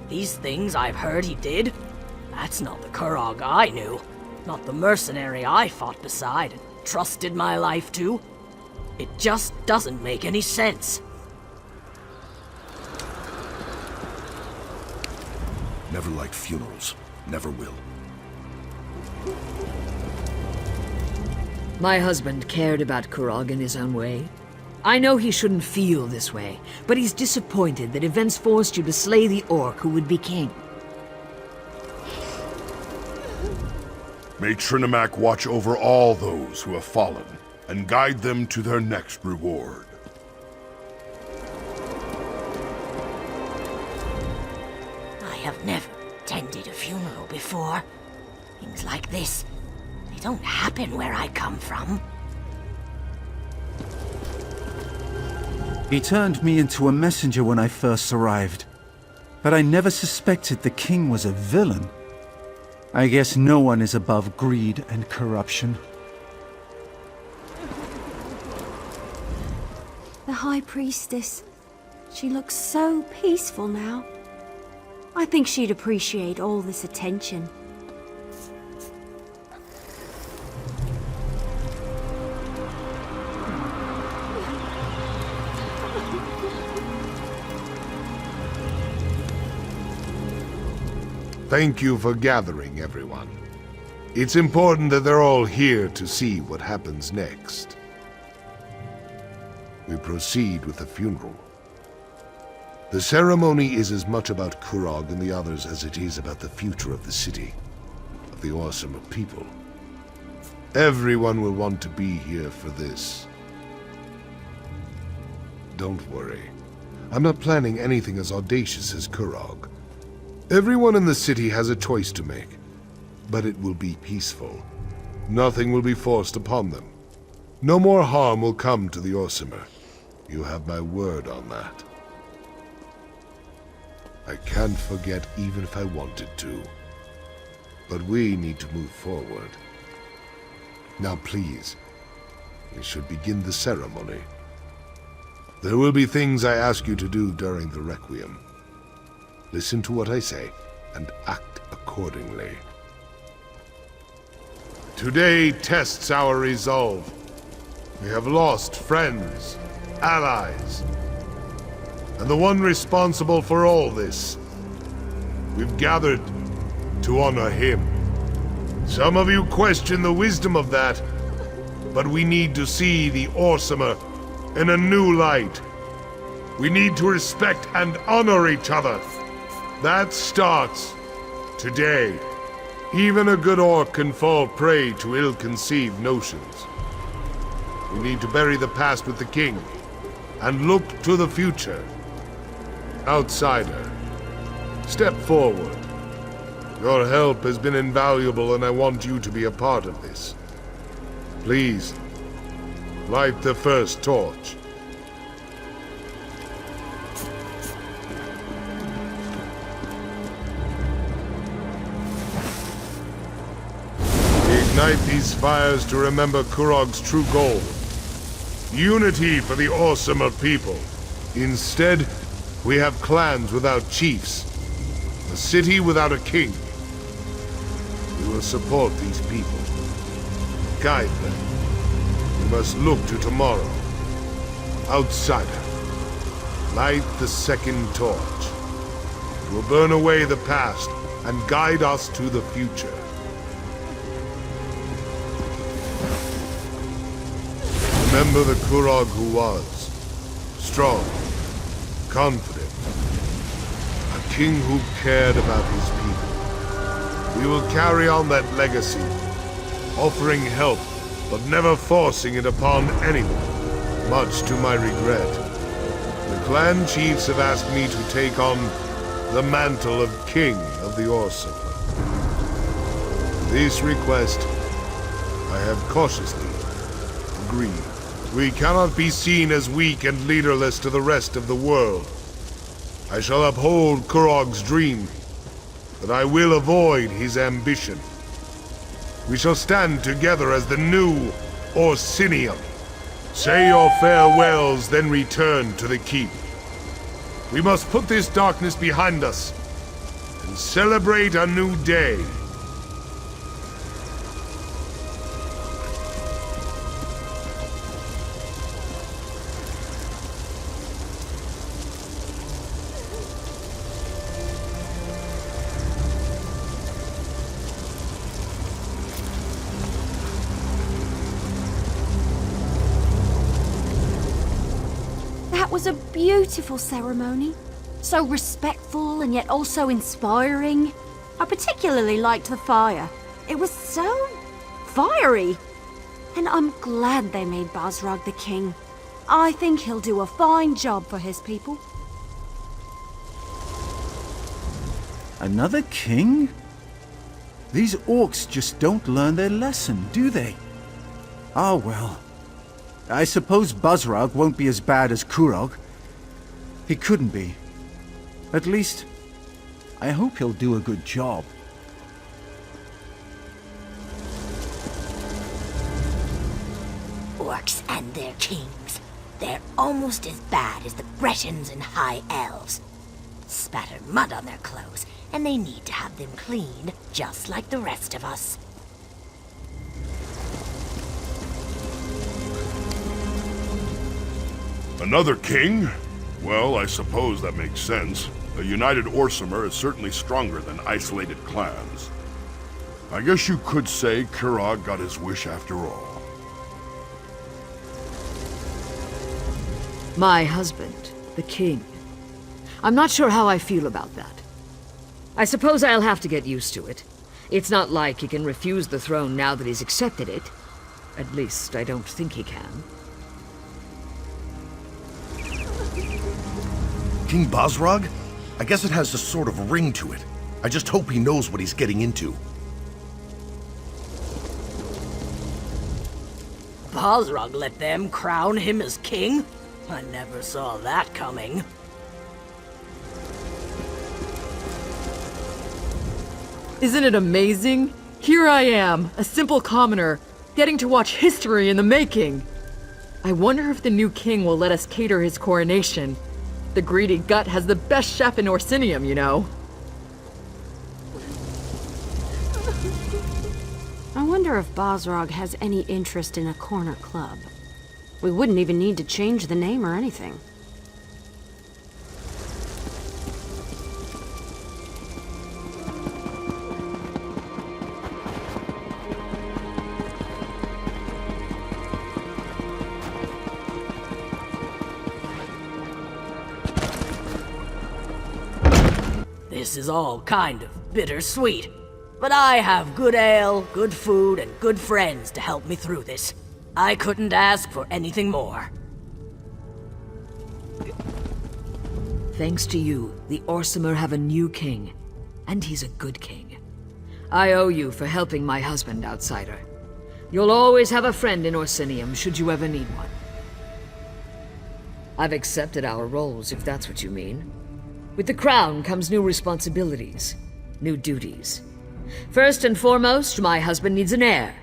These things I've heard he did, that's not the Kurog I knew. Not the mercenary I fought beside and trusted my life to. It just doesn't make any sense. Never liked funerals. Never will. My husband cared about Kurog in his own way. I know he shouldn't feel this way, but he's disappointed that events forced you to slay the orc who would be king. May Trinimac watch over all those who have fallen, and guide them to their next reward. I have never attended a funeral before. Things like this, they don't happen where I come from. He turned me into a messenger when I first arrived, but I never suspected the king was a villain. I guess no one is above greed and corruption. The High Priestess. She looks so peaceful now. I think she'd appreciate all this attention. Thank you for gathering, everyone. It's important that they're all here to see what happens next. We proceed with the funeral. The ceremony is as much about Kurog and the others as it is about the future of the city, of the Orsinium people. Everyone will want to be here for this. Don't worry. I'm not planning anything as audacious as Kurog. Everyone in the city has a choice to make, but it will be peaceful. Nothing will be forced upon them. No more harm will come to the Orsinium. You have my word on that. I can't forget even if I wanted to. But we need to move forward. Now please, we should begin the ceremony. There will be things I ask you to do during the Requiem. Listen to what I say, and act accordingly. Today tests our resolve. We have lost friends, allies, and the one responsible for all this. We've gathered to honor him. Some of you question the wisdom of that, but we need to see the Orsinium in a new light. We need to respect and honor each other. That starts today. Even a good orc can fall prey to ill-conceived notions. We need to bury the past with the king and look to the future. Outsider, step forward. Your help has been invaluable and I want you to be a part of this. Please, light the first torch. Ignite these fires to remember Kurog's true goal. Unity for the Orsinium people. Instead, we have clans without chiefs. A city without a king. We will support these people. Guide them. We must look to tomorrow. Outsider, light the second torch. It will burn away the past and guide us to the future. Remember the Kurog who was. Strong, confident. A king who cared about his people. We will carry on that legacy, offering help, but never forcing it upon anyone, much to my regret. The clan chiefs have asked me to take on the mantle of King of the Orsinium. This request, I have cautiously agreed. We cannot be seen as weak and leaderless to the rest of the world. I shall uphold Kurog's dream, but I will avoid his ambition. We shall stand together as the new Orsinium. Say your farewells, then return to the keep. We must put this darkness behind us and celebrate a new day. That was a beautiful ceremony. So respectful and yet also inspiring. I particularly liked the fire. It was so fiery. And I'm glad they made Basrag the king. I think he'll do a fine job for his people. Another king? These orcs just don't learn their lesson, do they? Ah, well. I suppose Basrag won't be as bad as Kurog. He couldn't be. At least, I hope he'll do a good job. Orcs and their kings. They're almost as bad as the Bretons and High Elves. Spatter mud on their clothes, and they need to have them cleaned, just like the rest of us. Another king? Well, I suppose that makes sense. A united Orsimer is certainly stronger than isolated clans. I guess you could say Kurog got his wish after all. My husband, the king. I'm not sure how I feel about that. I suppose I'll have to get used to it. It's not like he can refuse the throne now that he's accepted it. At least, I don't think he can. King Basrag? I guess it has a sort of ring to it. I just hope he knows what he's getting into. Basrag let them crown him as king? I never saw that coming. Isn't it amazing? Here I am, a simple commoner, getting to watch history in the making. I wonder if the new king will let us cater his coronation. The greedy gut has the best chef in Orsinium, you know. I wonder if Basrag has any interest in a corner club. We wouldn't even need to change the name or anything. This is all kind of bittersweet. But I have good ale, good food, and good friends to help me through this. I couldn't ask for anything more. Thanks to you, the Orsimer have a new king. And he's a good king. I owe you for helping my husband, outsider. You'll always have a friend in Orsinium, should you ever need one. I've accepted our roles, if that's what you mean. With the crown comes new responsibilities, new duties. First and foremost, my husband needs an heir,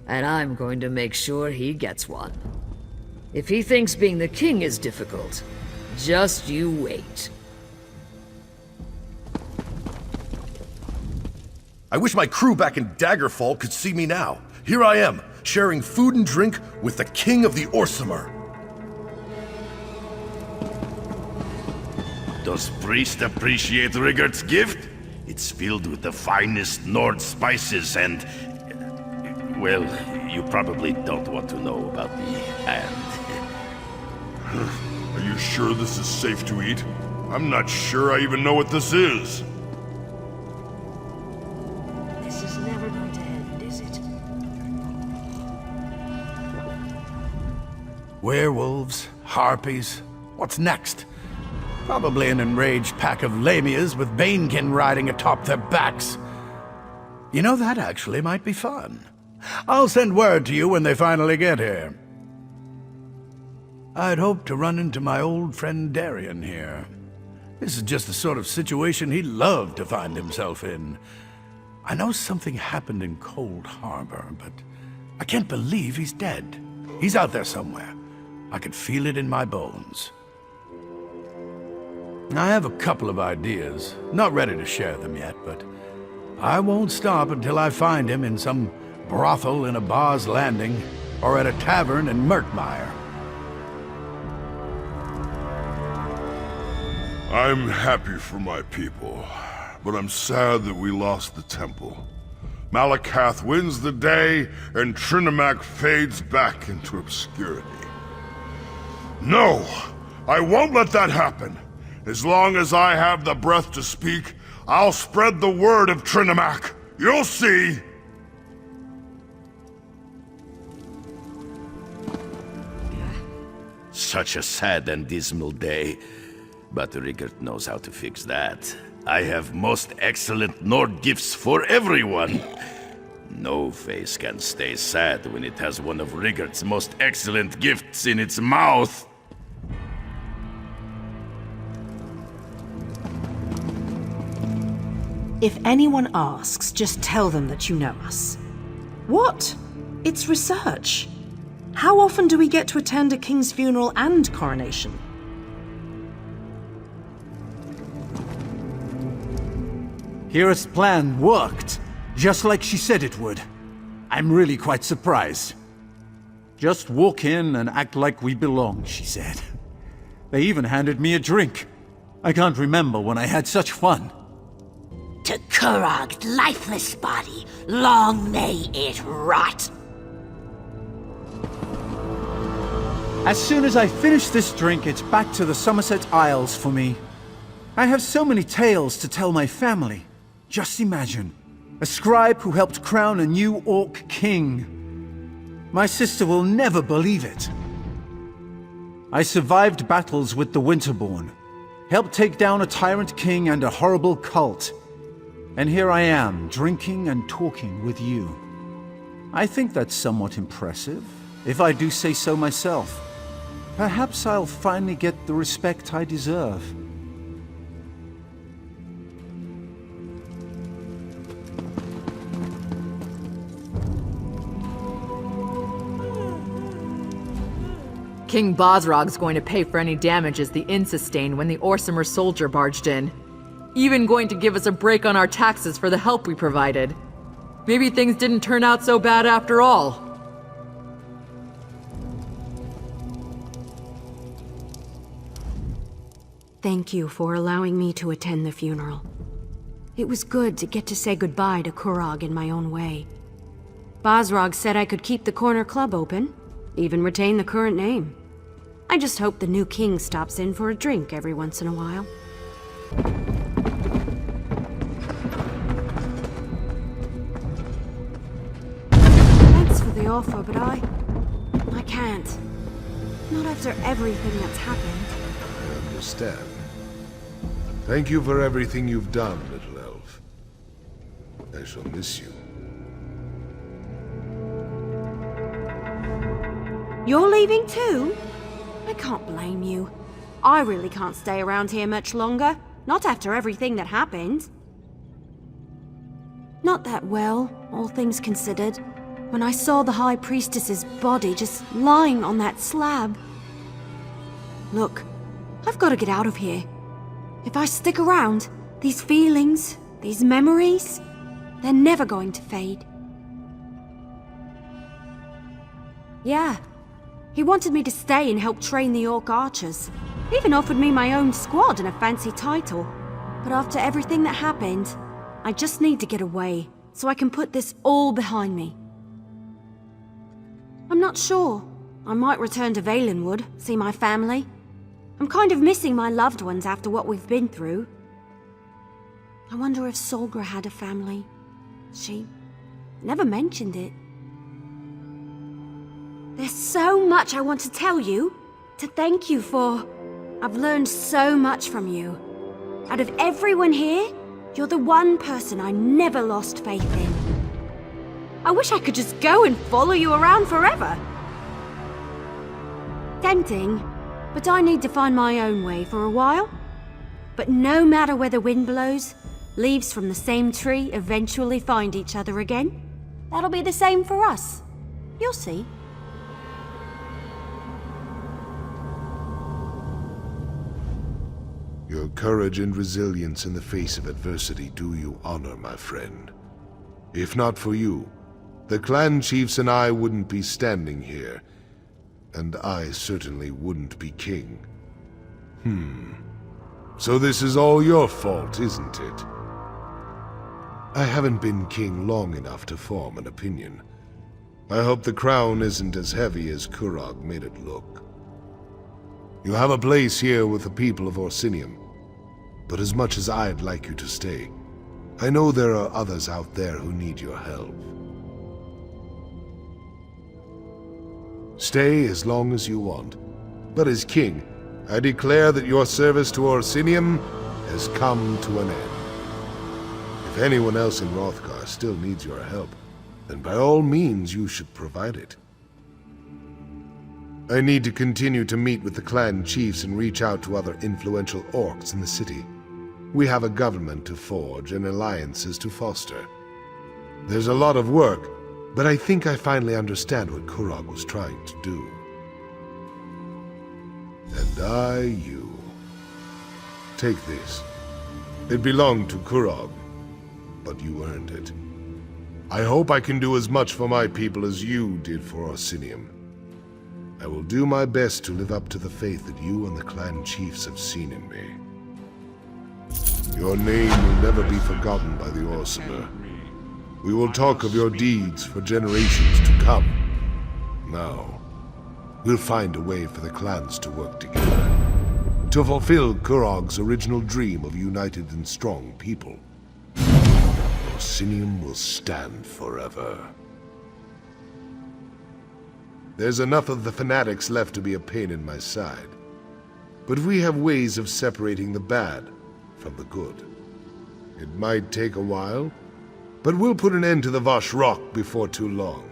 and I'm going to make sure he gets one. If he thinks being the king is difficult, just you wait. I wish my crew back in Daggerfall could see me now. Here I am, sharing food and drink with the king of the Orsimer. Does priest appreciate Riggert's gift? It's filled with the finest Nord spices and... well, you probably don't want to know about the hand. Are you sure this is safe to eat? I'm not sure I even know what this is. This is never going to end, is it? Werewolves, harpies, what's next? Probably an enraged pack of lamias with Banekin riding atop their backs. You know, that actually might be fun. I'll send word to you when they finally get here. I'd hoped to run into my old friend Darien here. This is just the sort of situation he'd love to find himself in. I know something happened in Cold Harbor, but I can't believe he's dead. He's out there somewhere. I could feel it in my bones. I have a couple of ideas. Not ready to share them yet, but I won't stop until I find him in some brothel in a Bar's Landing or at a tavern in Murkmire. I'm happy for my people, but I'm sad that we lost the temple. Malakath wins the day, and Trinimac fades back into obscurity. No! I won't let that happen! As long as I have the breath to speak, I'll spread the word of Trinimac. You'll see! Such a sad and dismal day. But Riggert knows how to fix that. I have most excellent Nord gifts for everyone. No face can stay sad when it has one of Riggert's most excellent gifts in its mouth. If anyone asks, just tell them that you know us. What? It's research. How often do we get to attend a king's funeral and coronation? Kira's plan worked, just like she said it would. I'm really quite surprised. Just walk in and act like we belong, she said. They even handed me a drink. I can't remember when I had such fun. To Kurog's lifeless body, long may it rot. As soon as I finish this drink, it's back to the Somerset Isles for me. I have so many tales to tell my family. Just imagine, a scribe who helped crown a new Orc king. My sister will never believe it. I survived battles with the Winterborn, helped take down a tyrant king and a horrible cult. And here I am, drinking and talking with you. I think that's somewhat impressive, if I do say so myself. Perhaps I'll finally get the respect I deserve. King Bosrog's going to pay for any damages the inn sustained when the Orsimer soldier barged in. Even going to give us a break on our taxes for the help we provided. Maybe things didn't turn out so bad after all. Thank you for allowing me to attend the funeral. It was good to get to say goodbye to Kurog in my own way. Bosrog said I could keep the corner club open, even retain the current name. I just hope the new king stops in for a drink every once in a while. Thanks for the offer, but I can't. Not after everything that's happened. I understand. Thank you for everything you've done, little elf. I shall miss you. You're leaving too? I can't blame you. I really can't stay around here much longer. Not after everything that happened. Not that well, all things considered. When I saw the High Priestess's body just lying on that slab. Look, I've got to get out of here. If I stick around, these feelings, these memories, They're never going to fade. Yeah. He wanted me to stay and help train the Orc archers. He even offered me my own squad and a fancy title. But after everything that happened, I just need to get away, so I can put this all behind me. I'm not sure. I might return to Valenwood, see my family. I'm kind of missing my loved ones after what we've been through. I wonder if Solgra had a family. She never mentioned it. There's so much I want to tell you, to thank you for. I've learned so much from you. Out of everyone here, you're the one person I never lost faith in. I wish I could just go and follow you around forever. Tempting, but I need to find my own way for a while. But no matter where the wind blows, leaves from the same tree eventually find each other again. That'll be the same for us. You'll see. Your courage and resilience in the face of adversity do you honor, my friend. If not for you, the clan chiefs and I wouldn't be standing here, and I certainly wouldn't be king. So this is all your fault, isn't it? I haven't been king long enough to form an opinion. I hope the crown isn't as heavy as Kurog made it look. You have a place here with the people of Orsinium, but as much as I'd like you to stay, I know there are others out there who need your help. Stay as long as you want, but as king, I declare that your service to Orsinium has come to an end. If anyone else in Hrothgar still needs your help, then by all means you should provide it. I need to continue to meet with the clan chiefs and reach out to other influential orcs in the city. We have a government to forge and alliances to foster. There's a lot of work, but I think I finally understand what Kurog was trying to do. And you. Take this. It belonged to Kurog, but you earned it. I hope I can do as much for my people as you did for Orsinium. I will do my best to live up to the faith that you and the clan chiefs have seen in me. Your name will never be forgotten by the Orsimer. We will talk of your deeds for generations to come. Now, we'll find a way for the clans to work together, to fulfill Kurog's original dream of a united and strong people. Orsinium will stand forever. There's enough of the fanatics left to be a pain in my side. But we have ways of separating the bad from the good. It might take a while, but we'll put an end to the Vosh-Rock before too long.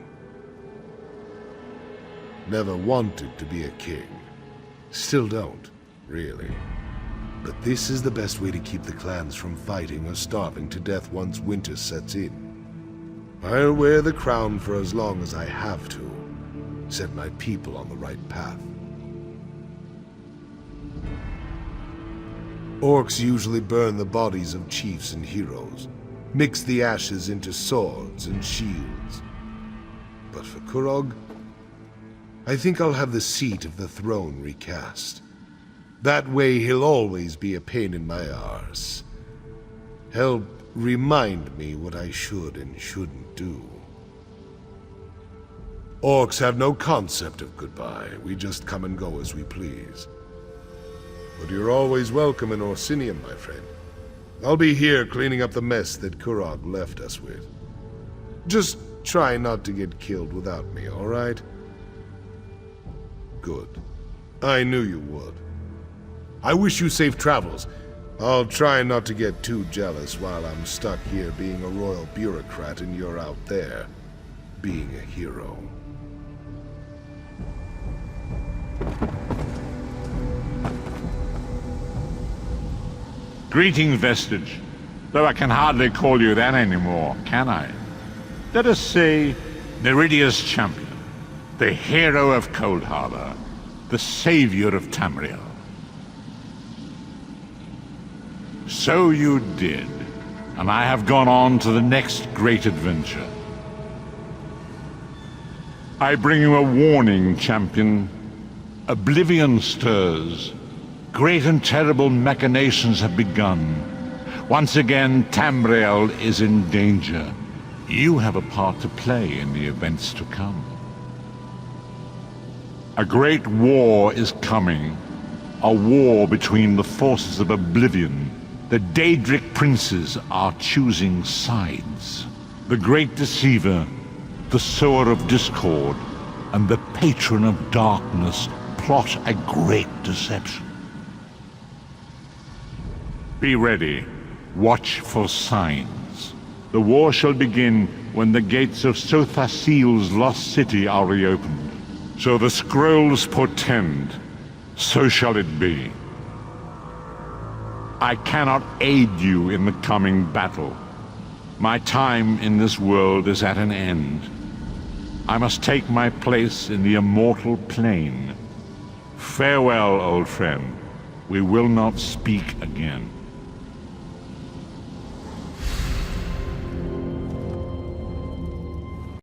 Never wanted to be a king. Still don't, really. But this is the best way to keep the clans from fighting or starving to death once winter sets in. I'll wear the crown for as long as I have to. Set my people on the right path. Orcs usually burn the bodies of chiefs and heroes, mix the ashes into swords and shields. But for Kurog, I think I'll have the seat of the throne recast. That way he'll always be a pain in my arse. Help remind me what I should and shouldn't do. Orcs have no concept of goodbye. We just come and go as we please. But you're always welcome in Orsinium, my friend. I'll be here cleaning up the mess that Kurog left us with. Just try not to get killed without me, all right? Good. I knew you would. I wish you safe travels. I'll try not to get too jealous while I'm stuck here being a royal bureaucrat and you're out there being a hero. Greeting, Vestige. Though I can hardly call you that anymore, can I? Let us say, Neridia's champion, the hero of Cold Harbor, the savior of Tamriel. So you did. and I have gone on to the next great adventure. I bring you a warning, champion. Oblivion stirs. Great and terrible machinations have begun. Once again, Tamriel is in danger. You have a part to play in the events to come. A great war is coming. A war between the forces of Oblivion. The Daedric princes are choosing sides. The Great Deceiver, the Sower of Discord, and the Patron of Darkness plot a great deception. Be ready. Watch for signs. The war shall begin when the gates of Sothasil's lost city are reopened. So the scrolls portend, so shall it be. I cannot aid you in the coming battle. My time in this world is at an end. I must take my place in the immortal plane. Farewell, old friend. We will not speak again.